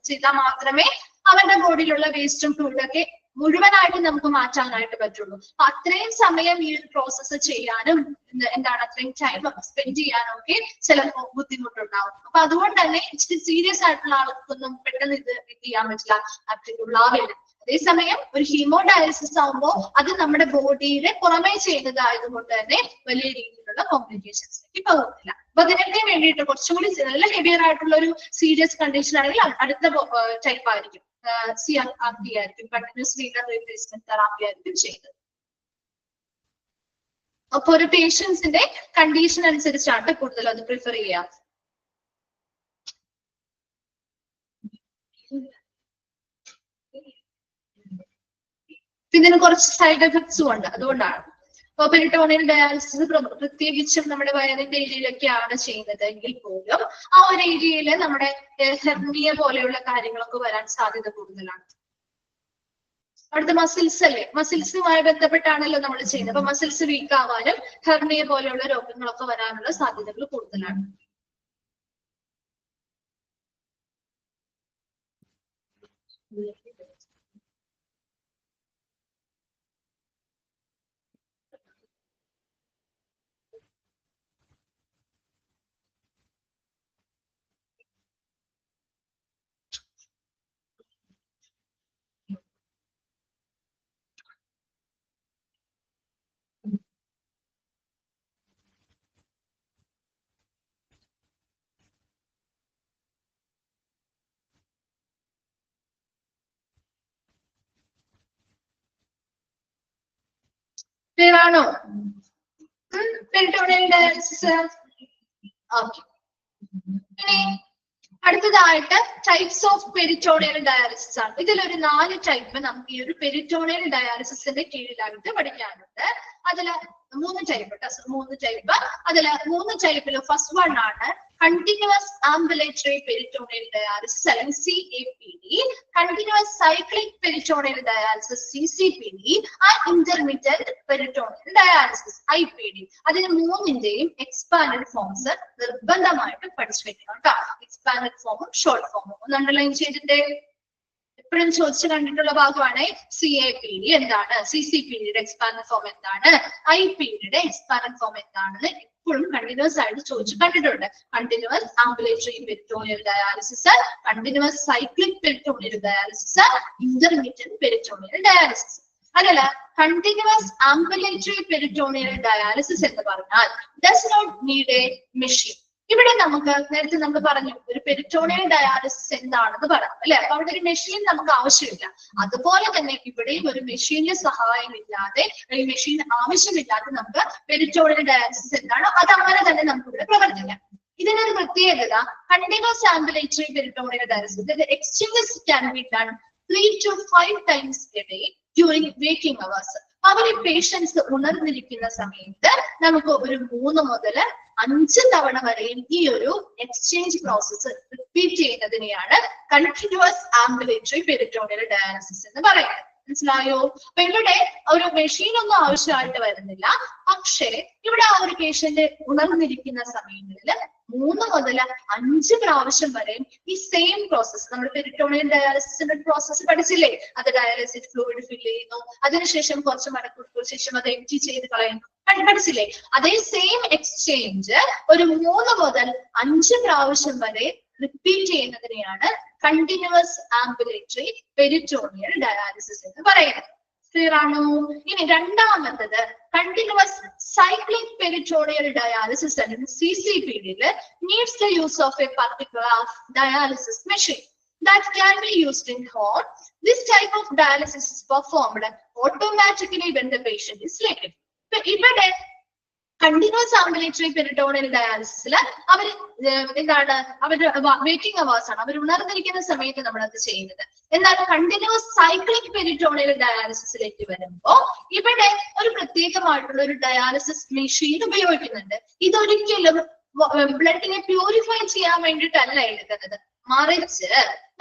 ചെയ്താൽ മാത്രമേ അവരുടെ ബോഡിയിലുള്ള വേസ്റ്റും ഫ്ലൂയിഡൊക്കെ മുഴുവനായിട്ട് നമുക്ക് മാറ്റാനായിട്ട് പറ്റുള്ളൂ. അത്രയും സമയം ഈ ഒരു പ്രോസസ്സ് ചെയ്യാനും എന്താണ് അത്രയും ടൈം സ്പെൻഡ് ചെയ്യാനും ഒക്കെ ചിലപ്പോൾ ബുദ്ധിമുട്ടുണ്ടാവും. അപ്പൊ അതുകൊണ്ട് തന്നെ ഇച്ചിരി സീരിയസ് ആയിട്ടുള്ള ആൾക്കൊന്നും പെട്ടെന്ന് ഇത് ചെയ്യാൻ പറ്റില്ല, ആപ്റ്റിറ്റ്യൂഡ് ആവില്ല. അതേസമയം ഒരു ഹീമോ ഡയാലിസിസ് ആകുമ്പോൾ അത് നമ്മുടെ ബോഡിയുടെ പുറമേ ചെയ്യുന്നതായതുകൊണ്ട് തന്നെ വലിയ രീതിയിലുള്ള കോംപ്ലിക്കേഷൻസിലേക്ക് പോകുന്നില്ല. അപ്പൊ അതിനൊക്കെ വേണ്ടിയിട്ട് കുറച്ചും കൂടി നല്ല ഹെവിയർ ആയിട്ടുള്ള ഒരു സീരിയസ് കണ്ടീഷൻ ആണെങ്കിൽ അടുത്ത ടൈപ്പ് ആയിരിക്കും CRT ആയിരിക്കും, കണ്ടിന്യൂസ് റീനൽ റീപ്ലേസ്മെന്റ് തെറാപ്പി ആയിരിക്കും ചെയ്യുന്നത്. അപ്പൊ ഒരു പേഷ്യൻസിന്റെ കണ്ടീഷൻ അനുസരിച്ചാണ് കൂടുതൽ അത് പ്രിഫർ ചെയ്യാം. ഇതിന് കുറച്ച് സൈഡ് എഫക്ട്സും ഉണ്ട്. അതുകൊണ്ടാണ് പെരിറ്റോണിയൽ ഡയാലിസിസ് പ്രത്യേകിച്ചും നമ്മുടെ വയറിന്റെ ഏരിയയിലൊക്കെയാണ് ചെയ്യുന്നത് എങ്കിൽ പോലും ആ ഒരു ഏരിയയിൽ നമ്മുടെ ഹെർണിയ പോലെയുള്ള കാര്യങ്ങളൊക്കെ വരാൻ സാധ്യത കൂടുതലാണ്. അടുത്ത മസിൽസ് അല്ലേ, മസിൽസുമായി ബന്ധപ്പെട്ടാണല്ലോ നമ്മൾ ചെയ്യുന്നത്. അപ്പൊ മസിൽസ് വീക്ക് ആവാനും ഹെർണിയ പോലെയുള്ള രോഗങ്ങളൊക്കെ വരാനുള്ള സാധ്യതകൾ കൂടുതലാണ്. ക്ലിയർ ആണോ പെരിറ്റോണിയൽ ഡയാലിസിസ്? ഓക്കെ. ഇനി അടുത്തതായിട്ട് ടൈപ്സ് ഓഫ് പെരിറ്റോണിയൽ ഡയാലിസിസ് ആണ്. ഇതിലൊരു 4 ടൈപ്പ് നമുക്ക് ഈ ഒരു പെരിറ്റോണിയൽ ഡയാലിസിസിന്റെ കീഴിലായിട്ട് പഠിക്കാനുണ്ട്. അതില് 3 ടൈപ്പ്. അതില് 3 ടൈപ്പിൽ ഫസ്റ്റ് വൺ ആണ് കണ്ടിന്യൂസ് ആംബുലേറ്ററി പെരിറ്റോണിയൽ ഡയാലിസിസ് അല്ലെങ്കിൽ CAPD, continuous cyclic peritoneal dialysis CCPD, intermediate peritoneal dialysis IPD. അതിന് 3ന്റെയും എക്സ്പാൻഡഡ് ഫോംസ് നിർബന്ധമായിട്ട് പഠിച്ചു വെക്കണം കേട്ടോ. എക്സ്പാൻഡഡ് ഫോമും ഷോർട്ട് ഫോമും ഒന്ന് അണ്ടർലൈൻ ചെയ്തിട്ട് എപ്പോഴും ചോദിച്ചു കണ്ടിട്ടുള്ള ഭാഗമാണ്. CAPD എന്താണ്, CCPDയുടെ എക്സ്പാൻഡഡ് ഫോം എന്താണ്, IPDയുടെ എക്സ്പാൻഡഡ് ഫോം എന്താണെന്ന് എപ്പോഴും കണ്ടിന്യൂസ് ആയിട്ട് ചോദിച്ചു കണ്ടിട്ടുണ്ട്. Continuous ambulatory peritoneal dialysis, continuous cyclic peritoneal dialysis, intermediate peritoneal dialysis. അതല്ല, കണ്ടിന്യൂസ് ആംബുലേറ്ററി പെരിറ്റോണിയൽ ഡയാലിസിസ് എന്ന് പറഞ്ഞാൽ does not need a machine. ഇവിടെ നമുക്ക് നേരത്തെ നമ്മൾ പറഞ്ഞു ഒരു പെരിറ്റോണിയൽ ഡയാലിസിസ് എന്താണെന്ന് പറയാം അല്ലെ. അപ്പൊ അവിടെ ഒരു മെഷീൻ നമുക്ക് ആവശ്യമില്ല. അതുപോലെ തന്നെ ഇവിടെയും ഒരു മെഷീന്റെ സഹായം ഇല്ലാതെ അല്ലെങ്കിൽ മെഷീൻ ആവശ്യമില്ലാതെ നമുക്ക് പെരിറ്റോണിയൽ ഡയാലിസിസ് എന്താണോ അത് അങ്ങനെ തന്നെ നമുക്ക് ഇവിടെ പ്രവർത്തിക്കാം. ഇതിനൊരു പ്രത്യേകത, continuous ambulatory peritoneal dialysis exchanges can be done 3 to 5 times a day during waking hours. അവര് പേഷ്യൻസ് ഉണർന്നിരിക്കുന്ന സമയത്ത് നമുക്ക് ഒരു 3 മുതൽ 5 തവണ വരെയും ഈ ഒരു എക്സ്ചേഞ്ച് പ്രോസസ്സ് റിപ്പീറ്റ് ചെയ്യുന്നതിനെയാണ് കണ്ടിന്യൂസ് ആംബുലേറ്ററി പെരിറ്റോണിയൽ ഡയാലിസിസ് എന്ന് പറയുന്നത്. മനസ്സിലായോ? അപ്പൊ ഇവിടെ ഒരു മെഷീൻ ഒന്നും ആവശ്യമായിട്ട് വരുന്നില്ല. പക്ഷേ ഇവിടെ ആ ഒരു പേഷ്യന്റ് ഉണർന്നിരിക്കുന്ന സമയങ്ങളിൽ 3 മുതൽ 5 പ്രാവശ്യം വരെയും ഈ സെയിം പ്രോസസ്സ്, നമ്മൾ പെരിറ്റോണിയൽ ഡയാലിസിസിന്റെ പ്രോസസ്സ് പഠിച്ചില്ലേ? അത് ഡയാലിസിസ് ഫ്ലൂയിഡ് ഫില്ല് ചെയ്യുന്നു, അതിനുശേഷം കുറച്ച് മണിക്കൂർ ശേഷം അത് എംപ്റ്റി ചെയ്ത് കളയുന്നു, പഠിച്ചില്ലേ? അതേ സെയിം എക്സ്ചേഞ്ച് ഒരു 3 മുതൽ 5 പ്രാവശ്യം വരെ റിപ്പീറ്റ് ചെയ്യുന്നതിനെയാണ് കണ്ടിന്യൂസ് ആംബുലേറ്ററി പെരിറ്റോണിയൽ ഡയാലിസിസ് എന്ന് പറയുന്നത്. ക്ലിയർ ആണോ? ഇനി രണ്ടാമത്തത് കണ്ടിന്യൂസ് സൈക്ലിക് പെരിറ്റോണിയൽ ഡയാലിസിസ് അല്ലെങ്കിൽ CCPD needs the use of a particular dialysis machine that can be used in home. This type of dialysis is performed automatically when the patient is sleeping. ഇവിടെ കണ്ടിന്യൂസ് ആംബുലേറ്ററി പെരിറ്റോണിയൽ ഡയാലിസിസിൽ അവർ എന്താണ് അവരുടെ വെയിറ്റിംഗ് അവേഴ്സ് ആണ്, അവർ ഉണർന്നിരിക്കുന്ന സമയത്ത് നമ്മൾ അത് ചെയ്യുന്നത്. എന്നാൽ കണ്ടിന്യൂസ് സൈക്ലിക് പെരിറ്റോണിയൽ ഡയാലിസിസിലേക്ക് വരുമ്പോൾ ഇവിടെ ഒരു പ്രത്യേകമായിട്ടുള്ള ഒരു ഡയാലിസിസ് മെഷീൻ ഉപയോഗിക്കുന്നുണ്ട്. ഇതൊരിക്കലും ബ്ലഡിനെ പ്യൂരിഫൈ ചെയ്യാൻ വേണ്ടിയിട്ടല്ല എടുക്കുന്നത്, മറിച്ച്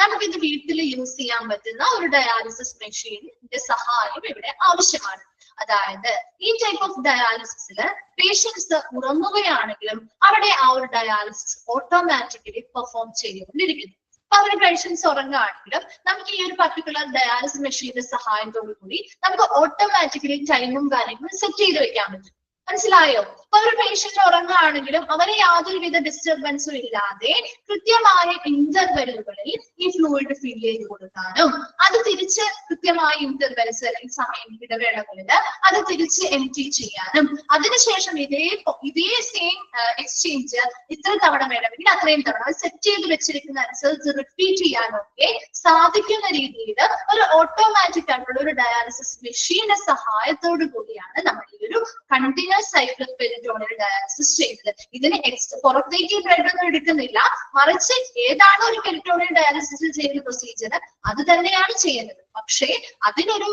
നമുക്കിത് വീട്ടിൽ യൂസ് ചെയ്യാൻ പറ്റുന്ന ഒരു ഡയാലിസിസ് മെഷീനിന്റെ സഹായം ഇവിടെ ആവശ്യമാണ്. അതായത് ഈ ടൈപ്പ് ഓഫ് ഡയാലിസിസില് പേഷ്യൻസ് ഉറങ്ങുകയാണെങ്കിലും അവിടെ ആ ഒരു ഡയാലിസിസ് ഓട്ടോമാറ്റിക്കലി പെർഫോം ചെയ്തുകൊണ്ടിരിക്കുന്നു. അപ്പൊ അവരുടെ പേഷ്യൻസ് ഉറങ്ങുകയാണെങ്കിലും നമുക്ക് ഈ ഒരു പർട്ടിക്കുലർ ഡയാലിസിസ് മെഷീന്റെ സഹായത്തോടു കൂടി നമുക്ക് ഓട്ടോമാറ്റിക്കലി ടൈമും കാര്യങ്ങളും സെറ്റ് ചെയ്ത് വെക്കാൻ പറ്റും. മനസ്സിലായോ? അപ്പൊ ഒരു പേഷ്യന്റ് ഉറങ്ങുകയാണെങ്കിലും അവരെ യാതൊരുവിധ ഡിസ്റ്റർബൻസും ഇല്ലാതെ കൃത്യമായ ഇന്റർവെല്ലുകളിൽ ഈ ഫ്ലൂയിഡ് ഫിൽ ചെയ്ത് കൊടുക്കാനും അത് തിരിച്ച് കൃത്യമായ ഇന്റർവെൽസ് അല്ലെങ്കിൽ സമയം ഇടവേളകളിൽ അത് തിരിച്ച് എംപ്റ്റി ചെയ്യാനും അതിനുശേഷം ഇതേ സെയിം എക്സ്ചേഞ്ച് ഇത്ര തവണ വേണമെങ്കിൽ അത്രയും തവണ സെറ്റ് ചെയ്ത് വെച്ചിരിക്കുന്ന അനുസരിച്ച് റിപ്പീറ്റ് ചെയ്യാനൊക്കെ സാധിക്കുന്ന രീതിയിൽ ഒരു ഓട്ടോമാറ്റിക് ആയിട്ടുള്ള ഒരു ഡയാലിസിസ് മെഷീന്റെ സഹായത്തോടു കൂടിയാണ് നമ്മൾ ഈ ഒരു കണ്ടിന്യൂസ് സൈക്ലിക് പെരിറ്റോണിയൽ ഡയാലിസിസ് ചെയ്യുന്നത്. ഇതിന് പുറത്തേക്ക് ബ്ലഡ് ഒന്നും എടുക്കുന്നില്ല, മറിച്ച് ഏതാണ് ഒരു പെരിറ്റോണിയൽ ഡയാലിസിസ് ചെയ്യുന്ന പ്രൊസീജിയർ അത് തന്നെയാണ് ചെയ്യുന്നത്. പക്ഷേ അതിനൊരു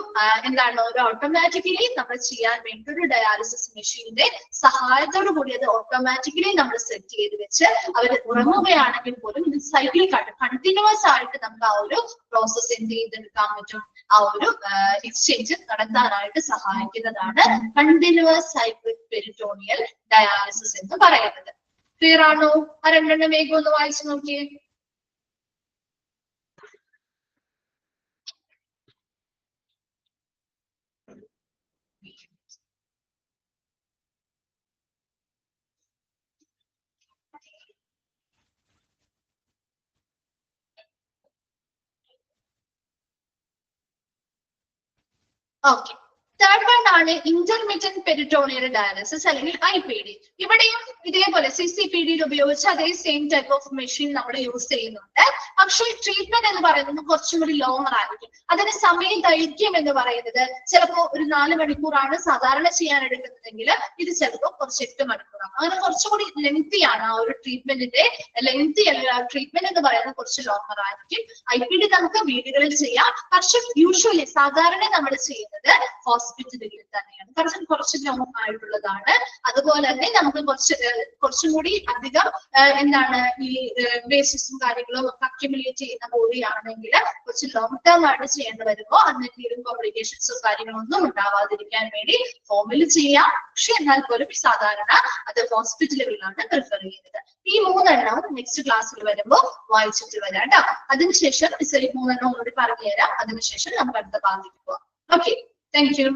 എന്താണ് ഒരു ഓട്ടോമാറ്റിക്കലി നമ്മൾ ചെയ്യാൻ വേണ്ടി ഒരു ഡയാലിസിസ് മെഷീന്റെ സഹായത്തോടു കൂടി അത് ഓട്ടോമാറ്റിക്കലി നമ്മൾ സെറ്റ് ചെയ്ത് വെച്ച് അവർ ഉറങ്ങുകയാണെങ്കിൽ പോലും ഇത് സൈക്ലിക് ആയിട്ട് കണ്ടിന്യൂസ് ആയിട്ട് നമുക്ക് ആ ഒരു പ്രോസസ് എന്ത് ചെയ്തെടുക്കാൻ പറ്റും, ആ ഒരു എക്സ്ചേഞ്ച് നടത്താനായിട്ട് സഹായിക്കുന്നതാണ് കണ്ടിന്യൂസ് സൈക്ലിക് പെരിറ്റോണിയൽ ഡയാലിസിസ് എന്ന് പറയുന്നത്. ക്ലിയർ ആണോ? ആ രണ്ടെണ്ണം വേഗം ഒന്ന് വായിച്ചു നോക്കിയേ. ഓക്കെ, തേർഡ് വൺ ആണ് ഇന്റർമീഡിയറ്റ് പെരിറ്റോണിയൽ ഡയാലിസിസ് അല്ലെങ്കിൽ IPD. ഇവിടെയും ഇതേപോലെ CCPD ഉപയോഗിച്ച് അതേ സെയിം ടൈപ്പ് ഓഫ് മെഷീൻ നമ്മൾ യൂസ് ചെയ്യുന്നുണ്ട്. പക്ഷേ ട്രീറ്റ്മെന്റ് എന്ന് പറയുന്നത് കുറച്ചും കൂടി ലോങ്ങർ ആയിരിക്കും. അതിന് സമയ ദൈർഘ്യം എന്ന് പറയുന്നത് ചിലപ്പോൾ ഒരു 4 മണിക്കൂറാണ് സാധാരണ ചെയ്യാൻ എടുക്കുന്നതെങ്കിൽ ഇത് ചിലപ്പോൾ കുറച്ച് 8 മണിക്കൂറാണ്. അങ്ങനെ കുറച്ചുകൂടി ലെങ്തി ആണ് ആ ഒരു ട്രീറ്റ്മെന്റിന്റെ ലെങ്തി ട്രീറ്റ്മെന്റ് എന്ന് പറയുന്നത് കുറച്ച് ലോങ്ങർ ആയിരിക്കും. IPD നമുക്ക് വീടുകളിൽ ചെയ്യാം, പക്ഷെ യൂഷ്വലി സാധാരണ നമ്മൾ ചെയ്യുന്നത് ഹോസ്പിറ്റലുകളിൽ തന്നെയാണ്. കാരണം കുറച്ച് ലോങ് ആയിട്ടുള്ളതാണ്. അതുപോലെ തന്നെ നമുക്ക് കുറച്ചും കൂടി അധികം എന്താണ് ഈ ബേസിസും കാര്യങ്ങളും ഒക്കെ അക്യുമുലേറ്റ് ചെയ്യുന്ന ബോഡി ആണെങ്കിൽ കുറച്ച് ലോങ് ടേം ആയിട്ട് ചെയ്യേണ്ടി വരുമ്പോൾ എന്തെങ്കിലും കോംപ്ലിക്കേഷൻസും കാര്യങ്ങളൊന്നും ഉണ്ടാവാതിരിക്കാൻ വേണ്ടി ഹോമിൽ ചെയ്യാം. പക്ഷെ എന്നാൽ പോലും സാധാരണ അത് ഹോസ്പിറ്റലുകളിലാണ് പ്രിഫർ ചെയ്യുന്നത്. ഈ 3 എണ്ണവും നെക്സ്റ്റ് ക്ലാസ്സിൽ വരുമ്പോൾ വായിച്ചിട്ട് വരാം കേട്ടോ. അതിനുശേഷം 3 എണ്ണം കൂടി പറഞ്ഞു തരാം. അതിനുശേഷം നമുക്ക് അടുത്ത ഭാഗത്തേക്ക് പോവാം. Okay, thank you.